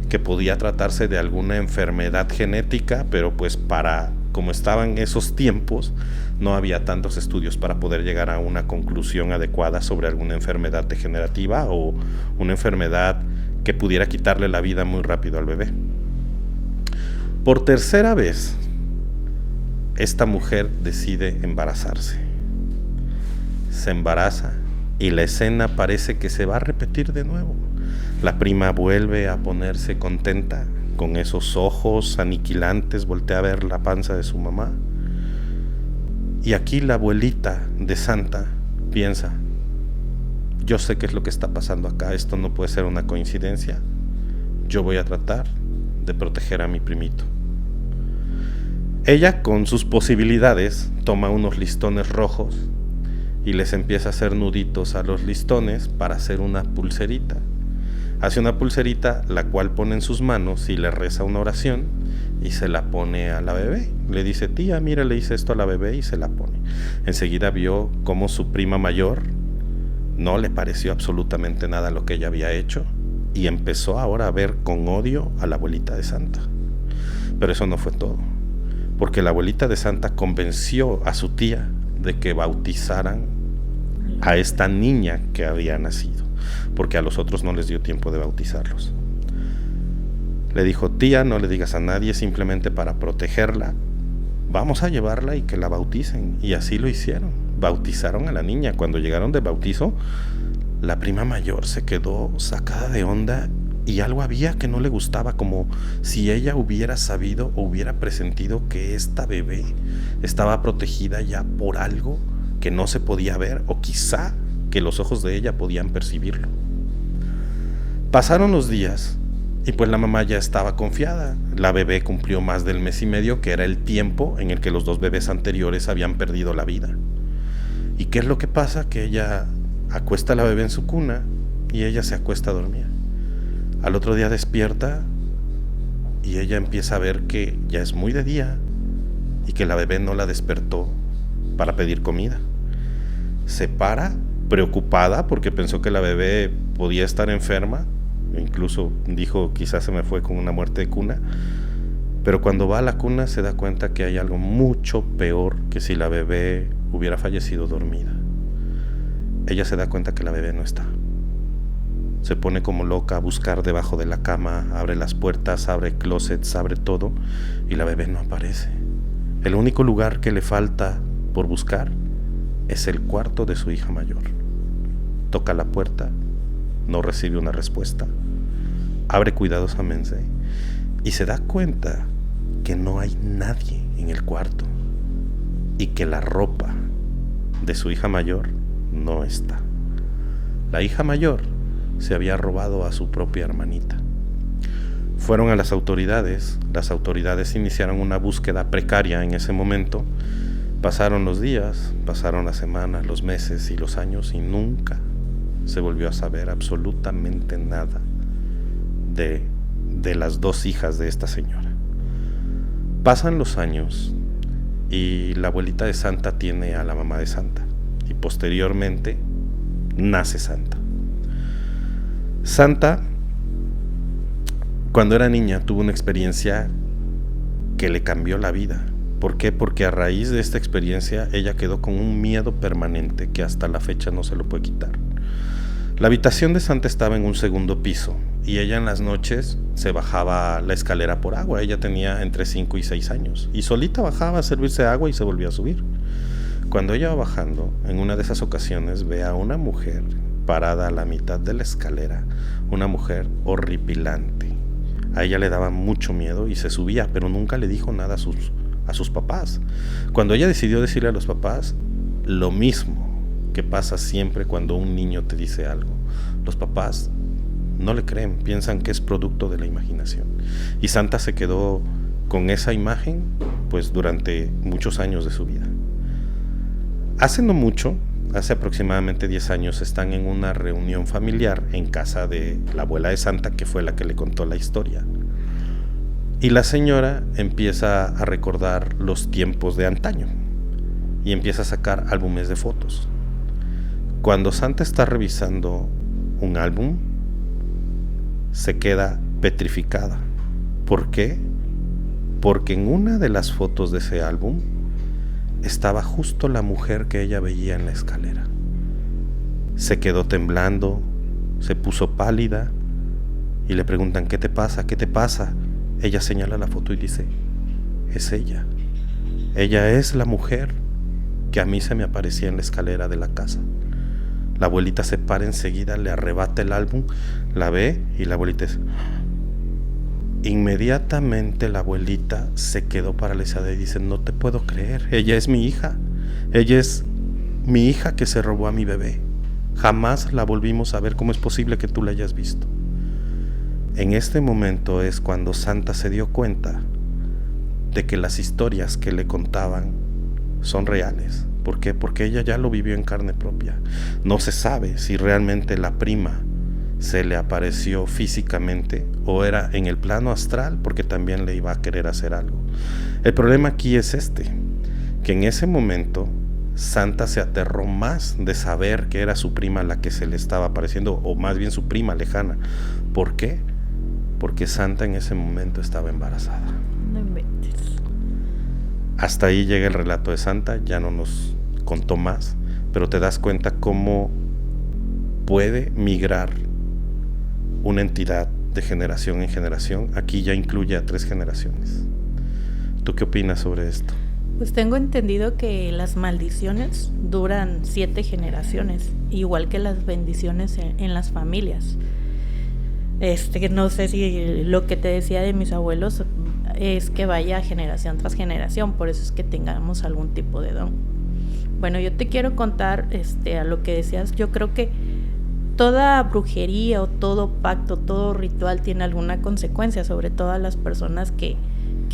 que podía tratarse de alguna enfermedad genética, pero pues como estaban esos tiempos, no había tantos estudios para poder llegar a una conclusión adecuada sobre alguna enfermedad degenerativa o una enfermedad que pudiera quitarle la vida muy rápido al bebé. Por tercera vez, esta mujer decide embarazarse. Se embaraza y la escena parece que se va a repetir de nuevo. La prima vuelve a ponerse contenta, con esos ojos aniquilantes, voltea a ver la panza de su mamá. Y aquí la abuelita de Santa piensa: yo sé qué es lo que está pasando acá, esto no puede ser una coincidencia, yo voy a tratar de proteger a mi primito. Ella, con sus posibilidades, toma unos listones rojos y les empieza a hacer nuditos a los listones para hacer una pulserita. Hace una pulserita, la cual pone en sus manos y le reza una oración y se la pone a la bebé. Le dice: tía, mira, le hice esto a la bebé, y se la pone. Enseguida vio cómo su prima mayor no le pareció absolutamente nada lo que ella había hecho y empezó ahora a ver con odio a la abuelita de Santa. Pero eso no fue todo, porque la abuelita de Santa convenció a su tía de que bautizaran a esta niña que había nacido, porque a los otros no les dio tiempo de bautizarlos. Le dijo: tía, no le digas a nadie, simplemente para protegerla, vamos a llevarla y que la bauticen. Y así lo hicieron, bautizaron a la niña. Cuando llegaron del bautizo, la prima mayor se quedó sacada de onda y algo había que no le gustaba, como si ella hubiera sabido o hubiera presentido que esta bebé estaba protegida ya por algo que no se podía ver, o quizá que los ojos de ella podían percibirlo. Pasaron los días y pues la mamá ya estaba confiada. La bebé cumplió más del mes y medio, que era el tiempo en el que los dos bebés anteriores habían perdido la vida. ¿Y qué es lo que pasa? Que ella acuesta a la bebé en su cuna y ella se acuesta a dormir. Al otro día despierta y ella empieza a ver que ya es muy de día y que la bebé no la despertó para pedir comida. Se para, preocupada, porque pensó que la bebé podía estar enferma. Incluso dijo: quizás se me fue con una muerte de cuna. Pero cuando va a la cuna se da cuenta que hay algo mucho peor que si la bebé hubiera fallecido dormida. Ella se da cuenta que la bebé no está. Se pone como loca a buscar debajo de la cama, abre las puertas, abre closets, abre todo, y la bebé no aparece. El único lugar que le falta por buscar es el cuarto de su hija mayor. Toca la puerta, no recibe una respuesta, abre cuidadosamente y se da cuenta que no hay nadie en el cuarto y que la ropa de su hija mayor no está. La hija mayor se había robado a su propia hermanita. Fueron a las autoridades iniciaron una búsqueda precaria en ese momento. Pasaron los días, pasaron las semanas, los meses y los años, y nunca se volvió a saber absolutamente nada de las dos hijas de esta señora. Pasan los años y la abuelita de Santa tiene a la mamá de Santa, y posteriormente nace Santa. Santa, cuando era niña, tuvo una experiencia que le cambió la vida. ¿Por qué? Porque a raíz de esta experiencia ella quedó con un miedo permanente que hasta la fecha no se lo puede quitar. La habitación de Santa estaba en un segundo piso y ella en las noches se bajaba la escalera por agua. Ella tenía entre 5 y 6 años y solita bajaba a servirse agua y se volvía a subir. Cuando ella va bajando, en una de esas ocasiones ve a una mujer parada a la mitad de la escalera, una mujer horripilante. A ella le daba mucho miedo y se subía, pero nunca le dijo nada a sus papás. Cuando ella decidió decirle a los papás, lo mismo que pasa siempre cuando un niño te dice algo, los papás no le creen, piensan que es producto de la imaginación. Y Santa se quedó con esa imagen pues durante muchos años de su vida. Hace no mucho, hace aproximadamente 10 años, están en una reunión familiar en casa de la abuela de Santa, que fue la que le contó la historia. Y la señora empieza a recordar los tiempos de antaño y empieza a sacar álbumes de fotos. Cuando Santa está revisando un álbum, se queda petrificada. ¿Por qué? Porque en una de las fotos de ese álbum estaba justo la mujer que ella veía en la escalera. Se quedó temblando, se puso pálida y le preguntan: ¿qué te pasa? ¿Qué te pasa? Ella señala la foto y dice: es ella. Ella es la mujer que a mí se me aparecía en la escalera de la casa. La abuelita se para enseguida, le arrebata el álbum, la ve y la abuelita es... Inmediatamente la abuelita se quedó paralizada y dice: no te puedo creer, ella es mi hija que se robó a mi bebé. Jamás la volvimos a ver, ¿cómo es posible que tú la hayas visto? En este momento es cuando Santa se dio cuenta de que las historias que le contaban son reales. ¿Por qué? Porque ella ya lo vivió en carne propia. No se sabe si realmente la prima se le apareció físicamente o era en el plano astral, porque también le iba a querer hacer algo. El problema aquí es que en ese momento Santa se aterró más de saber que era su prima la que se le estaba apareciendo, o más bien su prima lejana. ¿Por qué? Porque Santa en ese momento estaba embarazada. No inventes. Hasta ahí llega el relato de Santa, ya no nos contó más, pero te das cuenta cómo puede migrar una entidad de generación en generación. Aquí ya incluye a 3 generaciones. ¿Tú qué opinas sobre esto? Pues tengo entendido que las maldiciones duran 7 generaciones, igual que las bendiciones en las familias. No sé si lo que te decía de mis abuelos es que vaya generación tras generación, por eso es que tengamos algún tipo de don. Bueno, yo te quiero contar a lo que decías. Yo creo que toda brujería o todo pacto, todo ritual tiene alguna consecuencia, sobre todo a las personas que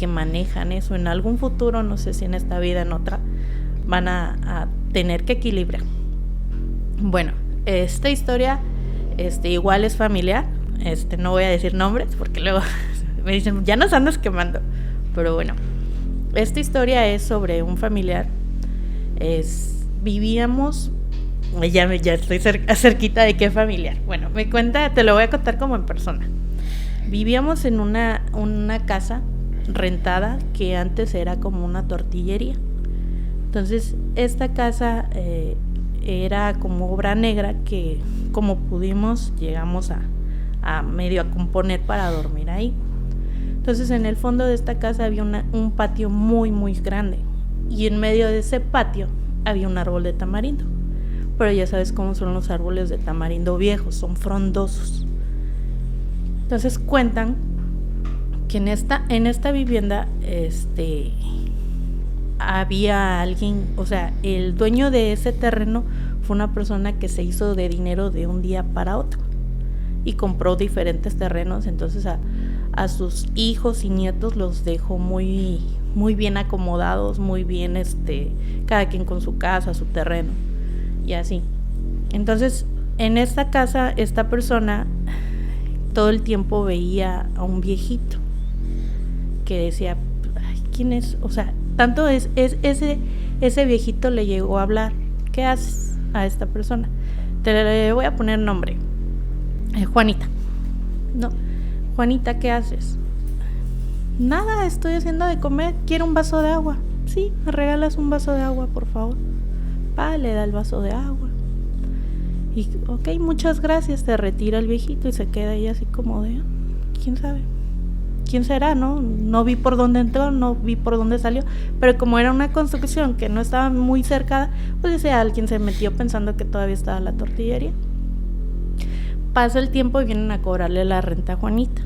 manejan eso. En algún futuro, no sé si en esta vida, en otra, van a tener que equilibrar. Bueno, esta historia igual es familiar. No voy a decir nombres porque luego me dicen, ya nos andas quemando. Pero bueno, esta historia es sobre un familiar. Vivíamos... Ya estoy cerquita de qué familiar. Bueno, te lo voy a contar como en persona. Vivíamos en una casa rentada que antes era como una tortillería. Entonces esta casa era como obra negra que, como pudimos, llegamos a medio a componer para dormir ahí. Entonces en el fondo de esta casa había un patio muy muy grande, y en medio de ese patio había un árbol de tamarindo. Pero ya sabes cómo son los árboles de tamarindo viejos, son frondosos. Entonces cuentan que en esta vivienda había alguien, o sea, el dueño de ese terreno fue una persona que se hizo de dinero de un día para otro y compró diferentes terrenos. Entonces a sus hijos y nietos los dejó muy, muy bien acomodados, muy bien, cada quien con su casa, su terreno. Y así. Entonces, en esta casa, esta persona todo el tiempo veía a un viejito que decía, ay, ¿quién es? O sea, tanto ese viejito le llegó a hablar. ¿Qué haces a esta persona? Le voy a poner nombre. Juanita. No, Juanita, ¿qué haces? Nada, estoy haciendo de comer. Quiero un vaso de agua. Sí, me regalas un vaso de agua, por favor. Le da el vaso de agua y ok, muchas gracias, se retira el viejito y se queda ahí así como de, quién sabe, quién será, no vi por dónde entró, no vi por dónde salió, pero como era una construcción que no estaba muy cerca, pues decía, alguien se metió pensando que todavía estaba la tortillería. Pasa el tiempo y vienen a cobrarle la renta a Juanita,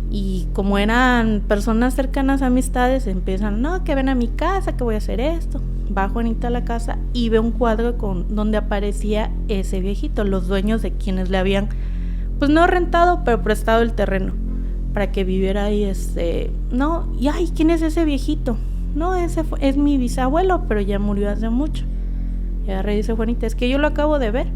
y como eran personas cercanas, amistades, empiezan, no, que ven a mi casa, que voy a hacer esto. Va Juanita a la casa y ve un cuadro donde aparecía ese viejito, los dueños de quienes le habían, pues no rentado, pero prestado el terreno para que viviera ahí. No, y ay, ¿quién es ese viejito? No, es mi bisabuelo, pero ya murió hace mucho. Y ahora dice Juanita, es que yo lo acabo de ver.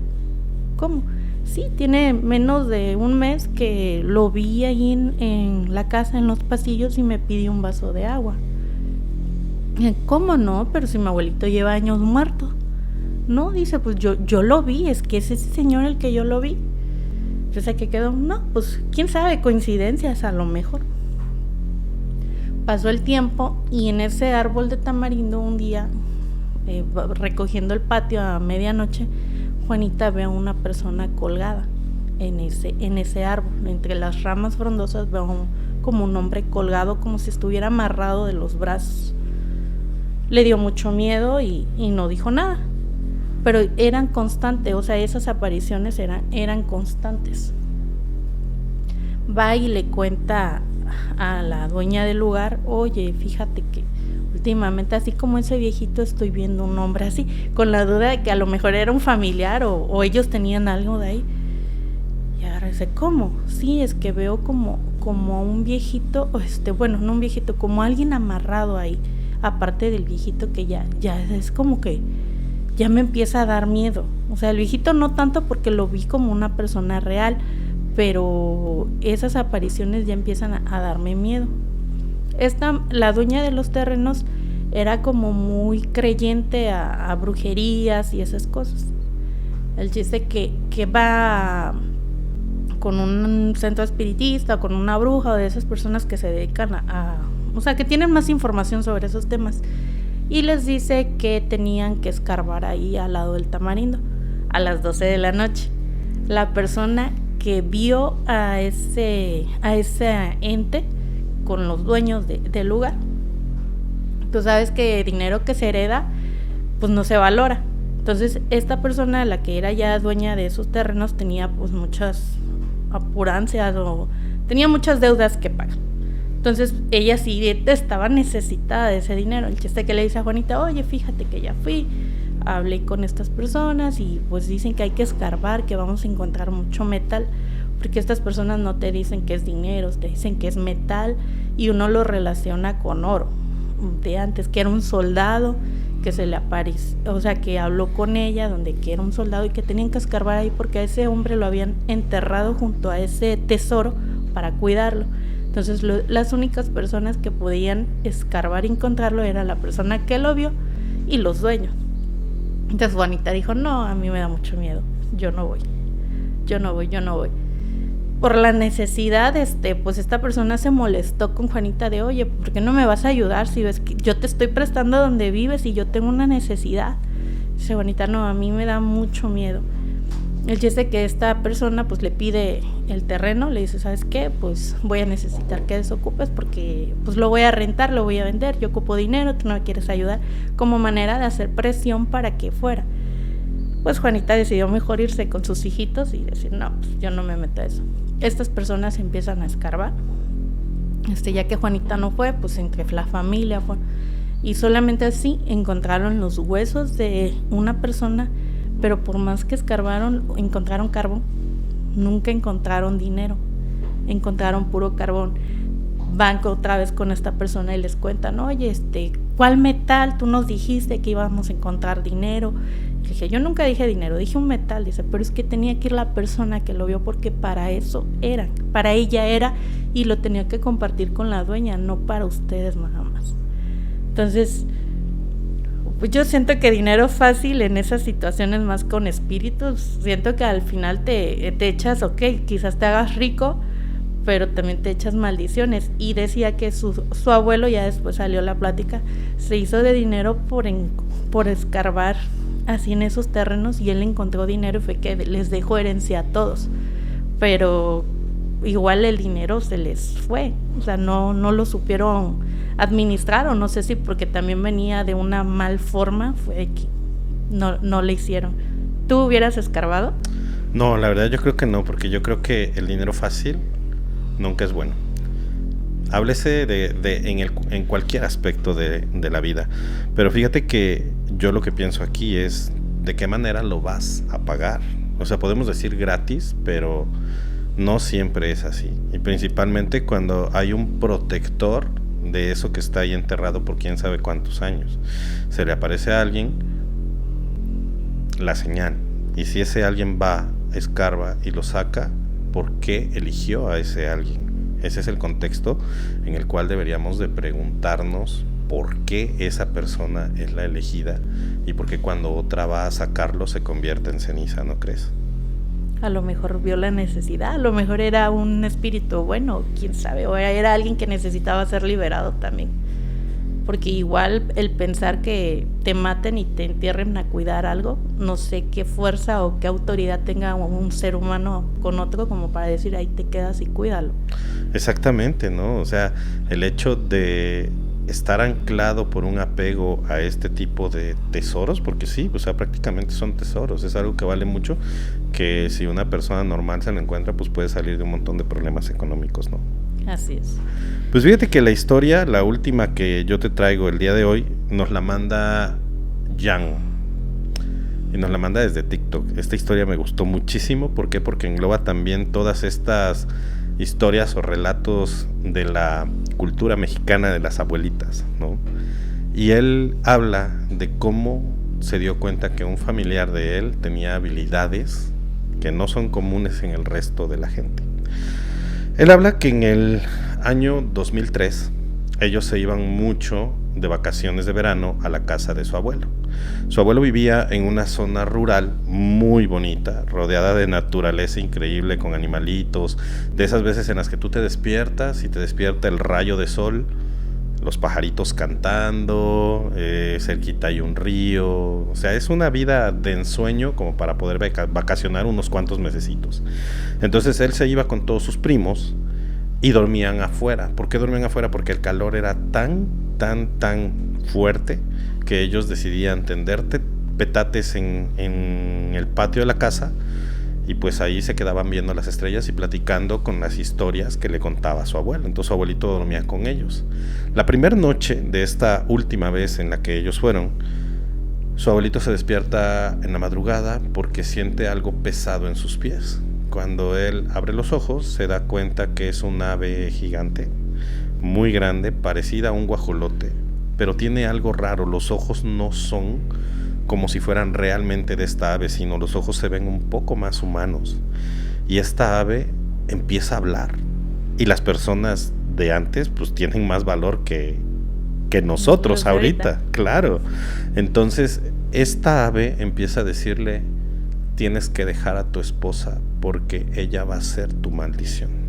¿Cómo? Sí, tiene menos de un mes que lo vi ahí en la casa, en los pasillos, y me pidió un vaso de agua. ¿Cómo no? Pero si mi abuelito lleva años muerto. No, dice, pues yo lo vi, es que es ese señor el que yo lo vi. Entonces, ¿qué quedó? No, pues quién sabe, coincidencias a lo mejor. Pasó el tiempo y en ese árbol de tamarindo un día, recogiendo el patio a medianoche, Juanita ve a una persona colgada en ese árbol. Entre las ramas frondosas veo como un hombre colgado, como si estuviera amarrado de los brazos. Le dio mucho miedo y no dijo nada. pero eran constantes, o sea, esas apariciones eran constantes. Va y le cuenta a la dueña del lugar, oye, fíjate que últimamente, así como ese viejito, estoy viendo un hombre así, con la duda de que a lo mejor era un familiar o ellos tenían algo de ahí. Y ahora dice, ¿cómo? Sí, es que veo como un viejito, bueno, no un viejito, como alguien amarrado ahí, aparte del viejito que ya es como que ya me empieza a dar miedo. O sea, el viejito no tanto porque lo vi como una persona real, pero esas apariciones ya empiezan a darme miedo. La dueña de los terrenos era como muy creyente a brujerías y esas cosas. Él dice que va con un centro espiritista o con una bruja o de esas personas que se dedican o sea, que tienen más información sobre esos temas, y les dice que tenían que escarbar ahí al lado del tamarindo a las 12 de la noche. La persona que vio a ese ente con los dueños del lugar, tú sabes que dinero que se hereda pues no se valora. Entonces esta persona, la que era ya dueña de esos terrenos, tenía pues muchas apurancias o tenía muchas deudas que pagar. Entonces ella sí estaba necesitada de ese dinero. El chiste que le dice a Juanita, oye, fíjate que ya hablé con estas personas y pues dicen que hay que escarbar, que vamos a encontrar mucho metal, porque estas personas no te dicen que es dinero, te dicen que es metal, y uno lo relaciona con oro de antes, que era un soldado que se le apareció, o sea, que habló con ella, donde que era un soldado y que tenían que escarbar ahí porque a ese hombre lo habían enterrado junto a ese tesoro para cuidarlo. Entonces las únicas personas que podían escarbar y encontrarlo era la persona que lo vio y los dueños. Entonces Juanita dijo, no, a mí me da mucho miedo, yo no voy. Por la necesidad, pues esta persona se molestó con Juanita de, oye, ¿por qué no me vas a ayudar si ves que yo te estoy prestando donde vives y yo tengo una necesidad? Dice Juanita, no, a mí me da mucho miedo. Él dice que esta persona pues le pide el terreno, le dice, ¿sabes qué? Pues voy a necesitar que desocupes porque pues lo voy a rentar, lo voy a vender, yo ocupo dinero, tú no me quieres ayudar, como manera de hacer presión para que fuera. Pues Juanita decidió mejor irse con sus hijitos y decir, no, pues yo no me meto a eso. Estas personas empiezan a escarbar, ya que Juanita no fue, pues entre la familia fue, y solamente así encontraron los huesos de una persona. Pero por más que escarbaron, encontraron carbón, nunca encontraron dinero, encontraron puro carbón. Van otra vez con esta persona y les cuentan, oye, ¿cuál metal? Tú nos dijiste que íbamos a encontrar dinero. Y dije, yo nunca dije dinero, dije un metal. Dice, pero es que tenía que ir la persona que lo vio porque para eso era, para ella era, y lo tenía que compartir con la dueña, no para ustedes nada más. Entonces, pues yo siento que dinero fácil en esas situaciones más con espíritus, siento que al final te echas, quizás te hagas rico, pero también te echas maldiciones. Y decía que su abuelo, ya después salió la plática, se hizo de dinero por escarbar así en esos terrenos, y él encontró dinero y fue que les dejó herencia a todos, pero igual el dinero se les fue, o sea, no lo supieron administrar, o no sé si porque también venía de una mal forma, fue que no le hicieron. ¿Tú hubieras escarbado? No, la verdad yo creo que no, porque yo creo que el dinero fácil nunca es bueno. Háblese en cualquier aspecto de la vida, pero fíjate que yo lo que pienso aquí es de qué manera lo vas a pagar. O sea, podemos decir gratis, pero no siempre es así, y principalmente cuando hay un protector de eso que está ahí enterrado por quién sabe cuántos años. Se le aparece a alguien, la señal, y si ese alguien va, escarba y lo saca, ¿por qué eligió a ese alguien? Ese es el contexto en el cual deberíamos de preguntarnos por qué esa persona es la elegida y por qué cuando otra va a sacarlo se convierte en ceniza, ¿no crees? A lo mejor vio la necesidad, a lo mejor era un espíritu bueno, quién sabe, o era alguien que necesitaba ser liberado también. Porque igual el pensar que te maten y te entierren a cuidar algo, no sé qué fuerza o qué autoridad tenga un ser humano con otro como para decir ahí te quedas y cuídalo. Exactamente, ¿no? O sea, el hecho de estar anclado por un apego a este tipo de tesoros, porque sí, o sea, prácticamente son tesoros, es algo que vale mucho, que si una persona normal se lo encuentra, pues puede salir de un montón de problemas económicos, ¿no? Así es. Pues fíjate que la historia, la última que yo te traigo el día de hoy, nos la manda Jan. Y nos la manda desde TikTok. Esta historia me gustó muchísimo. ¿Por qué? Porque engloba también todas estas historias o relatos de la cultura mexicana de las abuelitas, ¿no? Y él habla de cómo se dio cuenta que un familiar de él tenía habilidades que no son comunes en el resto de la gente. Él habla que en el año 2003 ellos se iban mucho de vacaciones de verano a la casa de su abuelo. Su abuelo vivía en una zona rural muy bonita, rodeada de naturaleza increíble, con animalitos, de esas veces en las que tú te despiertas y te despierta el rayo de sol, los pajaritos cantando, cerquita hay un río, o sea, es una vida de ensueño como para poder vacacionar unos cuantos mesecitos. Entonces él se iba con todos sus primos y dormían afuera. ¿Por qué dormían afuera? Porque el calor era tan fuerte que ellos decidían tenderte petates en el patio de la casa, y pues ahí se quedaban viendo las estrellas y platicando con las historias que le contaba su abuelo. Entonces su abuelito dormía con ellos. La primera noche de esta última vez en la que ellos fueron, su abuelito se despierta en la madrugada porque siente algo pesado en sus pies. Cuando él abre los ojos, se da cuenta que es un ave gigante, muy grande, parecida a un guajolote, pero tiene algo raro. Los ojos no son como si fueran realmente de esta ave, sino los ojos se ven un poco más humanos. Y esta ave empieza a hablar. Y las personas de antes pues tienen más valor que nosotros ahorita, claro. Entonces esta ave empieza a decirle: tienes que dejar a tu esposa porque ella va a ser tu maldición.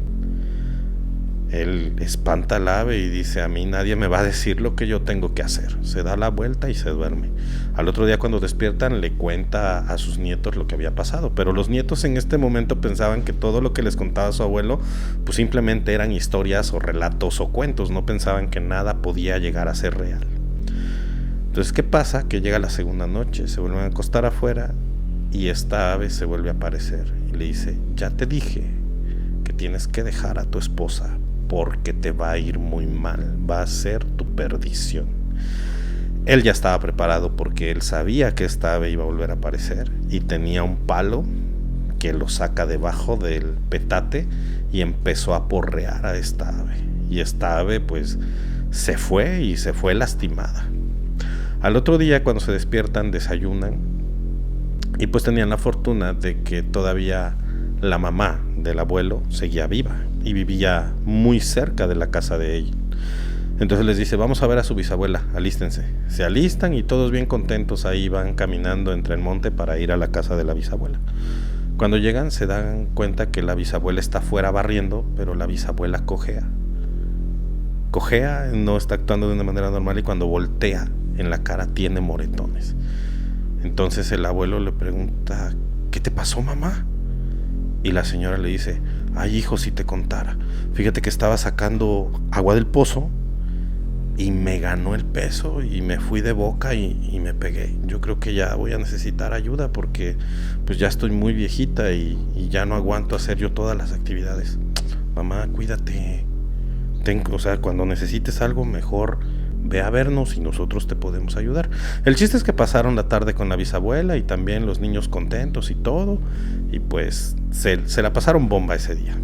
Él espanta al ave y dice: a mí nadie me va a decir lo que yo tengo que hacer. Se da la vuelta y se duerme. Al otro día, cuando despiertan, le cuenta a sus nietos lo que había pasado, pero los nietos en este momento pensaban que todo lo que les contaba su abuelo pues simplemente eran historias o relatos o cuentos. No pensaban que nada podía llegar a ser real. Entonces, ¿qué pasa? Que llega la segunda noche, se vuelven a acostar afuera y esta ave se vuelve a aparecer y le dice: ya te dije que tienes que dejar a tu esposa porque te va a ir muy mal, va a ser tu perdición. Él ya estaba preparado porque él sabía que esta ave iba a volver a aparecer y tenía un palo que lo saca debajo del petate y empezó a porrear a esta ave. Y esta ave pues se fue y se fue lastimada. Al otro día, cuando se despiertan, desayunan y pues tenían la fortuna de que todavía la mamá del abuelo seguía viva y vivía muy cerca de la casa de ella. Entonces les dice: vamos a ver a su bisabuela, alístense. Se alistan y todos bien contentos ahí van caminando entre el monte para ir a la casa de la bisabuela. Cuando llegan se dan cuenta que la bisabuela está afuera barriendo, pero la bisabuela cojea, no está actuando de una manera normal, y cuando voltea en la cara tiene moretones. Entonces el abuelo le pregunta: ¿qué te pasó, mamá? Y la señora le dice: ay, hijo, si te contara, fíjate que estaba sacando agua del pozo y me ganó el peso y me fui de boca y me pegué. Yo creo que ya voy a necesitar ayuda porque pues ya estoy muy viejita y ya no aguanto hacer yo todas las actividades. Mamá, cuídate. O sea, cuando necesites algo, mejor ve a vernos y nosotros te podemos ayudar. El chiste es que pasaron la tarde con la bisabuela y también los niños contentos y todo, y pues se la pasaron bomba ese día.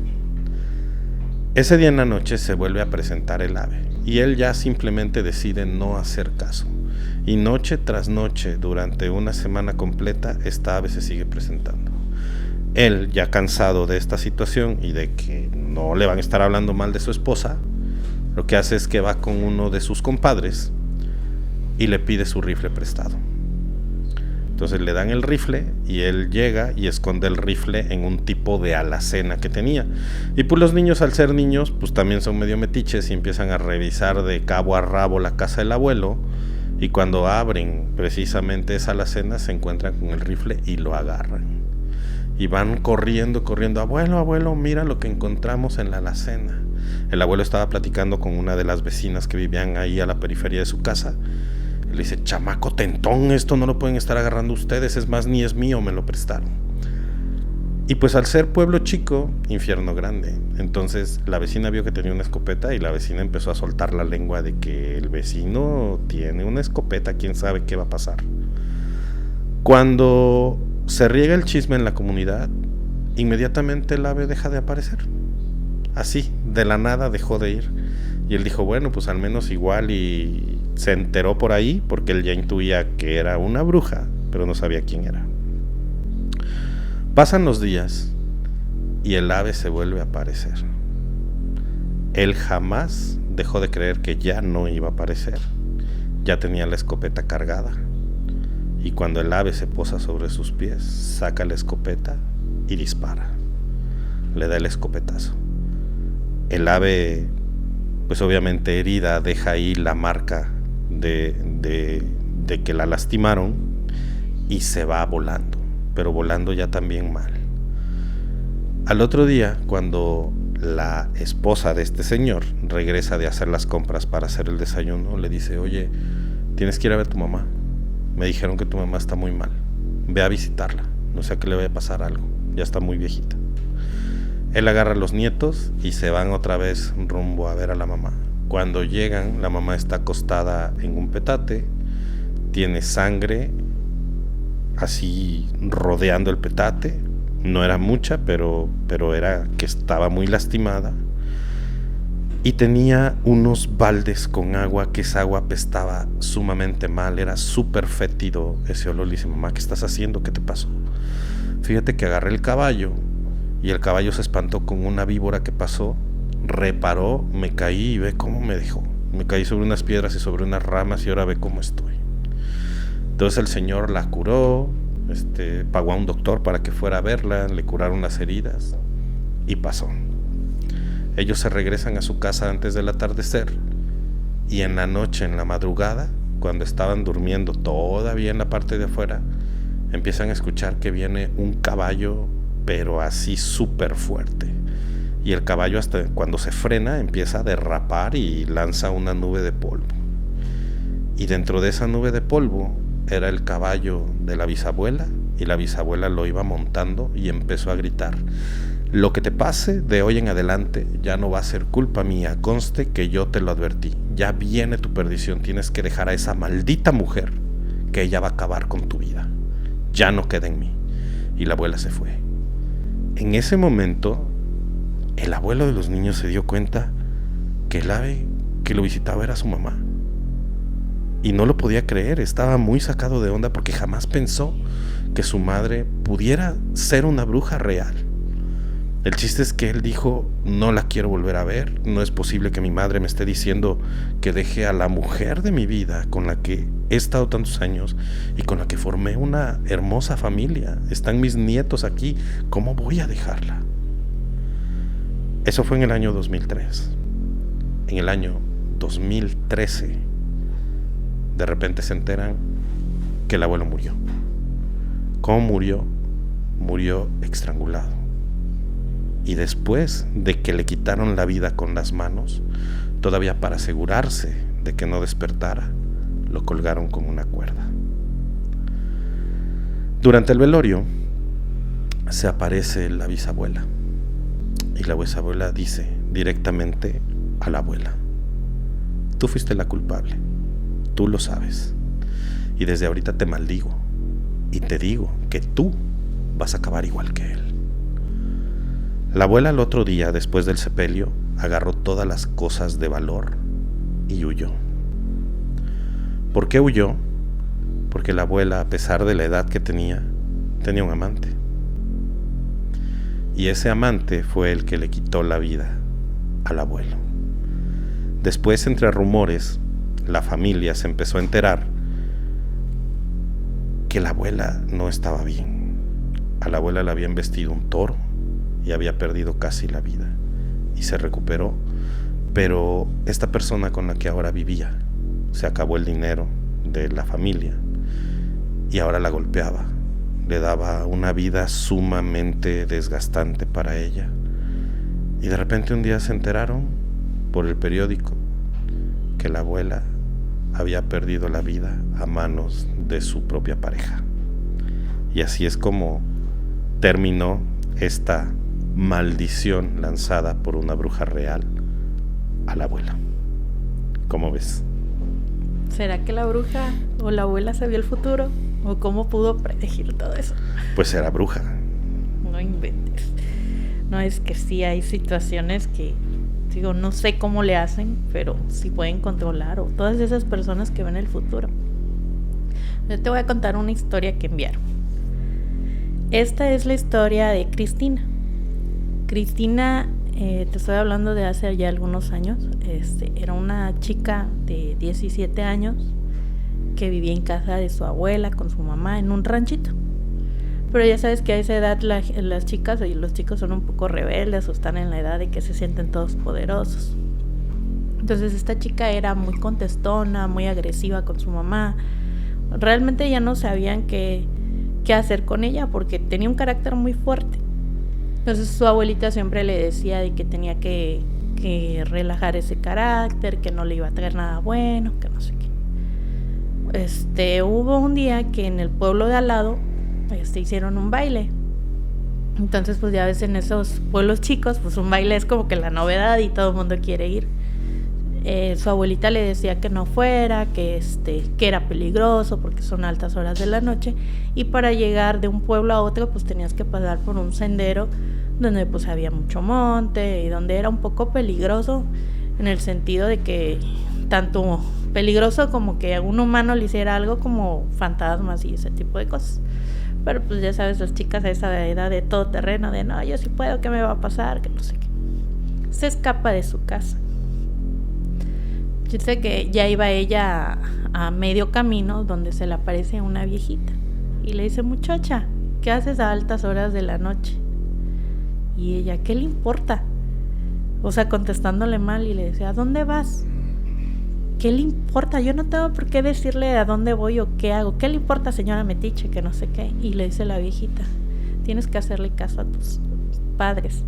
Ese día en la noche se vuelve a presentar el ave y él ya simplemente decide no hacer caso, y noche tras noche durante una semana completa esta ave se sigue presentando. Él, ya cansado de esta situación y de que no le van a estar hablando mal de su esposa, lo que hace es que va con uno de sus compadres y le pide su rifle prestado. Entonces le dan el rifle y él llega y esconde el rifle en un tipo de alacena que tenía. Y pues los niños, al ser niños, pues también son medio metiches y empiezan a revisar de cabo a rabo la casa del abuelo. Y cuando abren precisamente esa alacena se encuentran con el rifle y lo agarran. Y van corriendo: abuelo, mira lo que encontramos en la alacena. El abuelo estaba platicando con una de las vecinas que vivían ahí a la periferia de su casa. Le dice: chamaco tentón, esto no lo pueden estar agarrando ustedes, es más, ni es mío, me lo prestaron. Y pues al ser pueblo chico, infierno grande. Entonces la vecina vio que tenía una escopeta y la vecina empezó a soltar la lengua de que el vecino tiene una escopeta, quién sabe qué va a pasar. Cuando se riega el chisme en la comunidad, inmediatamente el ave deja de aparecer. Así, de la nada dejó de ir. Y él dijo, bueno, pues al menos igual, y se enteró por ahí, porque él ya intuía que era una bruja, pero no sabía quién era. Pasan los días y el ave se vuelve a aparecer. Él jamás dejó de creer que ya no iba a aparecer. Ya tenía la escopeta cargada. Y cuando el ave se posa sobre sus pies, saca la escopeta y dispara. Le da el escopetazo. El ave, pues obviamente herida, deja ahí la marca de que la lastimaron y se va volando, pero volando ya también mal. Al otro día, cuando la esposa de este señor regresa de hacer las compras para hacer el desayuno, le dice, oye, tienes que ir a ver a tu mamá. Me dijeron que tu mamá está muy mal. Ve a visitarla, no sea que le vaya a pasar algo, ya está muy viejita. Él agarra a los nietos y se van otra vez rumbo a ver a la mamá. Cuando llegan, la mamá está acostada en un petate, tiene sangre así rodeando el petate. No era mucha, pero era que estaba muy lastimada. Y tenía unos baldes con agua, que esa agua apestaba sumamente mal, era súper fétido ese olor. Le dice, mamá, ¿qué estás haciendo? ¿Qué te pasó? Fíjate que agarré el caballo y el caballo se espantó con una víbora que pasó, reparó, me caí y ve cómo me dejó. Me caí sobre unas piedras y sobre unas ramas y ahora ve cómo estoy. Entonces el señor la curó, pagó a un doctor para que fuera a verla, le curaron las heridas y pasó. Ellos se regresan a su casa antes del atardecer y en la noche, en la madrugada, cuando estaban durmiendo todavía en la parte de afuera, empiezan a escuchar que viene un caballo, pero así súper fuerte. Y el caballo, hasta cuando se frena, empieza a derrapar y lanza una nube de polvo. Y dentro de esa nube de polvo era el caballo de la bisabuela, y la bisabuela lo iba montando y empezó a gritar, lo que te pase de hoy en adelante ya no va a ser culpa mía, conste que yo te lo advertí, ya viene tu perdición, tienes que dejar a esa maldita mujer, que ella va a acabar con tu vida, ya no queda en mí. Y la abuela se fue. En ese momento, el abuelo de los niños se dio cuenta que el ave que lo visitaba era su mamá. Y no lo podía creer, estaba muy sacado de onda porque jamás pensó que su madre pudiera ser una bruja real. El chiste es que él dijo, no la quiero volver a ver, no es posible que mi madre me esté diciendo que deje a la mujer de mi vida, con la que he estado tantos años y con la que formé una hermosa familia. Están mis nietos aquí, ¿cómo voy a dejarla? Eso fue en el año 2003. En el año 2013, de repente se enteran que el abuelo murió. ¿Cómo murió? Murió estrangulado. Y después de que le quitaron la vida con las manos, todavía para asegurarse de que no despertara, lo colgaron con una cuerda. Durante el velorio se aparece la bisabuela y la bisabuela dice directamente a la abuela, tú fuiste la culpable, tú lo sabes, y desde ahorita te maldigo y te digo que tú vas a acabar igual que él. La abuela al otro día, después del sepelio, agarró todas las cosas de valor y huyó. ¿Por qué huyó? Porque la abuela, a pesar de la edad que tenía un amante. Y ese amante fue el que le quitó la vida al abuelo. Después, entre rumores, la familia se empezó a enterar que la abuela no estaba bien. A la abuela le habían vestido un toro y había perdido casi la vida y se recuperó, pero esta persona con la que ahora vivía se acabó el dinero de la familia y ahora la golpeaba, le daba una vida sumamente desgastante para ella. Y de repente un día se enteraron por el periódico que la abuela había perdido la vida a manos de su propia pareja. Y así es como terminó esta maldición lanzada por una bruja real a la abuela. ¿Cómo ves? ¿Será que la bruja o la abuela sabía el futuro? ¿O cómo pudo predecir todo eso? Pues era bruja. No inventes. No, es que sí hay situaciones que, digo, no sé cómo le hacen, pero sí pueden controlar, o todas esas personas que ven el futuro. Yo te voy a contar una historia que enviaron. Esta es la historia de Cristina. Cristina, te estoy hablando de hace ya algunos años. Era una chica de 17 años que vivía en casa de su abuela con su mamá en un ranchito. Pero ya sabes que a esa edad las chicas y los chicos son un poco rebeldes o están en la edad de que se sienten todos poderosos. Entonces esta chica era muy contestona, muy agresiva con su mamá. Realmente ya no sabían qué hacer con ella porque tenía un carácter muy fuerte. Entonces su abuelita siempre le decía de que tenía que relajar ese carácter, que no le iba a traer nada bueno, que no sé qué. Hubo un día que en el pueblo de al lado hicieron un baile. Entonces pues ya ves, en esos pueblos chicos pues un baile es como que la novedad y todo el mundo quiere ir. Su abuelita le decía que no fuera, que era peligroso porque son altas horas de la noche, y para llegar de un pueblo a otro pues tenías que pasar por un sendero donde pues había mucho monte y donde era un poco peligroso, en el sentido de que tanto peligroso como que a un humano le hiciera algo, como fantasmas y ese tipo de cosas. Pero pues ya sabes, las chicas a esa edad de todo terreno, de no, yo sí puedo, ¿qué me va a pasar? Que no sé qué. Se escapa de su casa. Dice que ya iba ella a medio camino donde se le aparece una viejita y le dice: muchacha, ¿qué haces a altas horas de la noche? Y ella, ¿qué le importa? O sea, contestándole mal, y le decía: ¿a dónde vas? ¿Qué le importa? Yo no tengo por qué decirle a dónde voy o qué hago. ¿Qué le importa, señora metiche? Que no sé qué. Y le dice la viejita: tienes que hacerle caso a tus padres.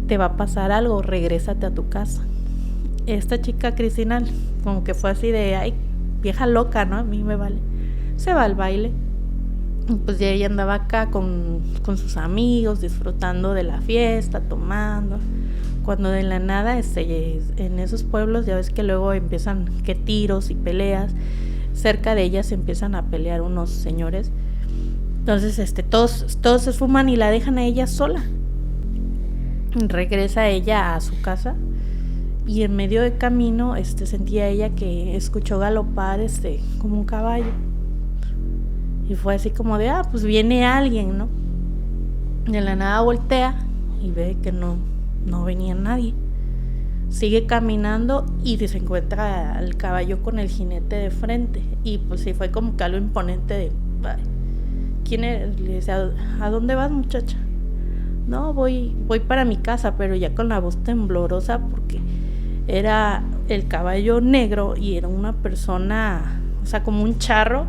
Te va a pasar algo, regrésate a tu casa. Esta chica Cristina como que fue así de: ay, vieja loca, ¿no? A mí me vale. Se va al baile. Y pues ya ella andaba acá con sus amigos, disfrutando de la fiesta, tomando. Cuando de la nada, en esos pueblos ya ves que luego empiezan que tiros y peleas. Cerca de ella se empiezan a pelear unos señores. Entonces todos se fuman y la dejan a ella sola. Regresa ella a su casa. Y en medio de camino sentía ella que escuchó galopar como un caballo. Y fue así como de: pues viene alguien, ¿no? De la nada voltea y ve que no venía nadie. Sigue caminando y se encuentra al caballo con el jinete de frente. Y pues sí, fue como que algo imponente de: ¿quién eres? Le dice: ¿a dónde vas, muchacha? No, voy para mi casa, pero ya con la voz temblorosa porque era el caballo negro y era una persona, o sea, como un charro,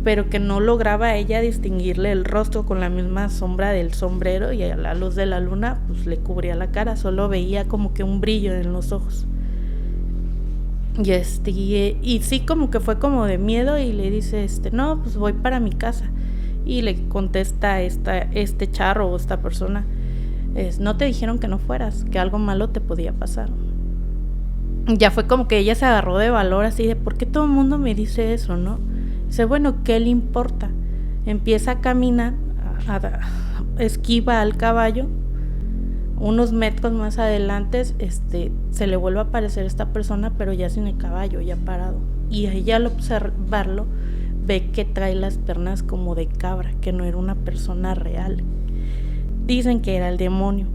pero que no lograba ella distinguirle el rostro con la misma sombra del sombrero, y a la luz de la luna pues le cubría la cara, solo veía como que un brillo en los ojos. Y sí, como que fue como de miedo, y le dice: no, pues voy para mi casa. Y le contesta este charro o esta persona: no te dijeron que no fueras, que algo malo te podía pasar. Ya fue como que ella se agarró de valor, así de: ¿por qué todo el mundo me dice eso, no? Dice: bueno, ¿qué le importa? Empieza a caminar, esquiva al caballo. Unos metros más adelante se le vuelve a aparecer esta persona, pero ya sin el caballo, ya parado. Y ella, al observarlo, ve que trae las piernas como de cabra, que no era una persona real. Dicen que era el demonio.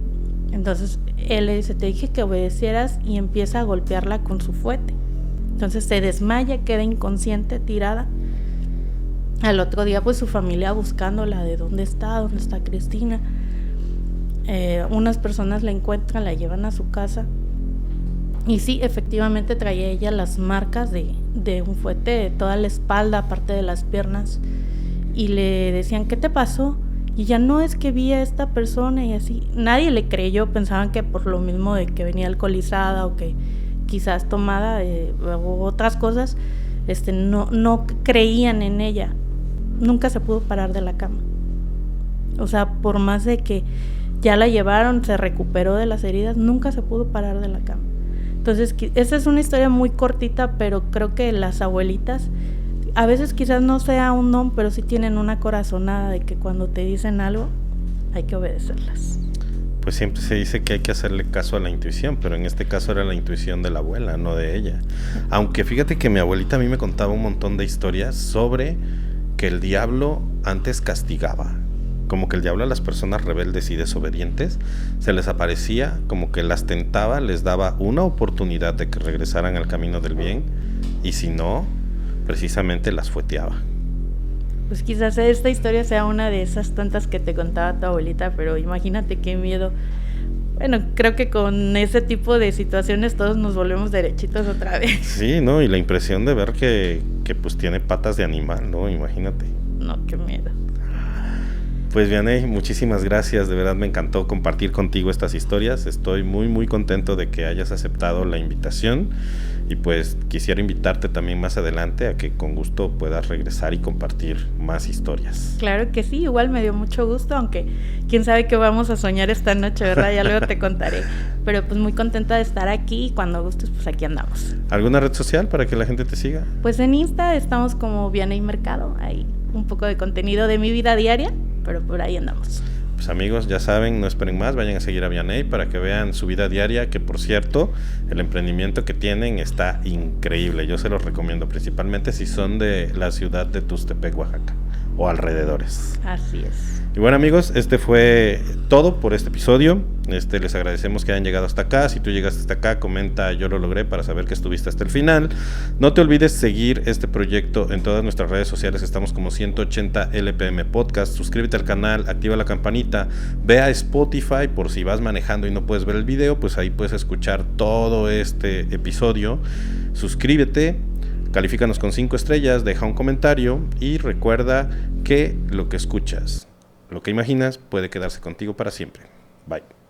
Entonces él le dice: te dije que obedecieras, y empieza a golpearla con su fuete. Entonces se desmaya, queda inconsciente, tirada. Al otro día pues su familia buscándola, de dónde está Cristina. Unas personas la encuentran, la llevan a su casa, y sí, efectivamente traía ella las marcas de un fuete de toda la espalda, aparte de las piernas. Y le decían: ¿qué te pasó? Y ya no, es que vi a esta persona y así. Nadie le creyó, pensaban que por lo mismo de que venía alcoholizada o que quizás tomada o otras cosas, no creían en ella. Nunca se pudo parar de la cama. O sea, por más de que ya la llevaron, se recuperó de las heridas, nunca se pudo parar de la cama. Entonces, esa es una historia muy cortita, pero creo que las abuelitas, a veces quizás no sea un don, pero sí tienen una corazonada de que cuando te dicen algo, hay que obedecerlas. Pues siempre se dice que hay que hacerle caso a la intuición, pero en este caso era la intuición de la abuela, no de ella. Aunque fíjate que mi abuelita a mí me contaba un montón de historias sobre que el diablo antes castigaba. Como que el diablo a las personas rebeldes y desobedientes se les aparecía, como que las tentaba, les daba una oportunidad de que regresaran al camino del bien, y si no, precisamente las fueteaba. Pues quizás esta historia sea una de esas tantas que te contaba tu abuelita, pero imagínate qué miedo. Bueno, creo que con ese tipo de situaciones todos nos volvemos derechitos otra vez. Sí, ¿no? Y la impresión de ver que pues tiene patas de animal, ¿no? Imagínate. No, qué miedo. Pues Vianey, muchísimas gracias, de verdad me encantó compartir contigo estas historias, estoy muy muy contento de que hayas aceptado la invitación y pues quisiera invitarte también más adelante a que con gusto puedas regresar y compartir más historias. Claro que sí, igual me dio mucho gusto, aunque quién sabe qué vamos a soñar esta noche, ¿verdad? Ya luego te contaré, pero pues muy contenta de estar aquí y cuando gustes pues aquí andamos. ¿Alguna red social para que la gente te siga? Pues en Insta estamos como Vianey Mercado, hay un poco de contenido de mi vida diaria, pero por ahí andamos. Pues amigos, ya saben, no esperen más, vayan a seguir a Vianey para que vean su vida diaria, que por cierto, el emprendimiento que tienen está increíble, yo se los recomiendo, principalmente si son de la ciudad de Tuxtepec, Oaxaca, o alrededores. Así es. Y bueno amigos, este fue todo por este episodio. Les agradecemos que hayan llegado hasta acá. Si tú llegaste hasta acá, comenta yo lo logré para saber que estuviste hasta el final. No te olvides seguir este proyecto en todas nuestras redes sociales. Estamos como 180 LPM Podcast. Suscríbete al canal, activa la campanita, ve a Spotify por si vas manejando y no puedes ver el video, pues ahí puedes escuchar todo este episodio. Suscríbete, califícanos con 5 estrellas, deja un comentario y recuerda que lo que escuchas, lo que imaginas puede quedarse contigo para siempre. Bye.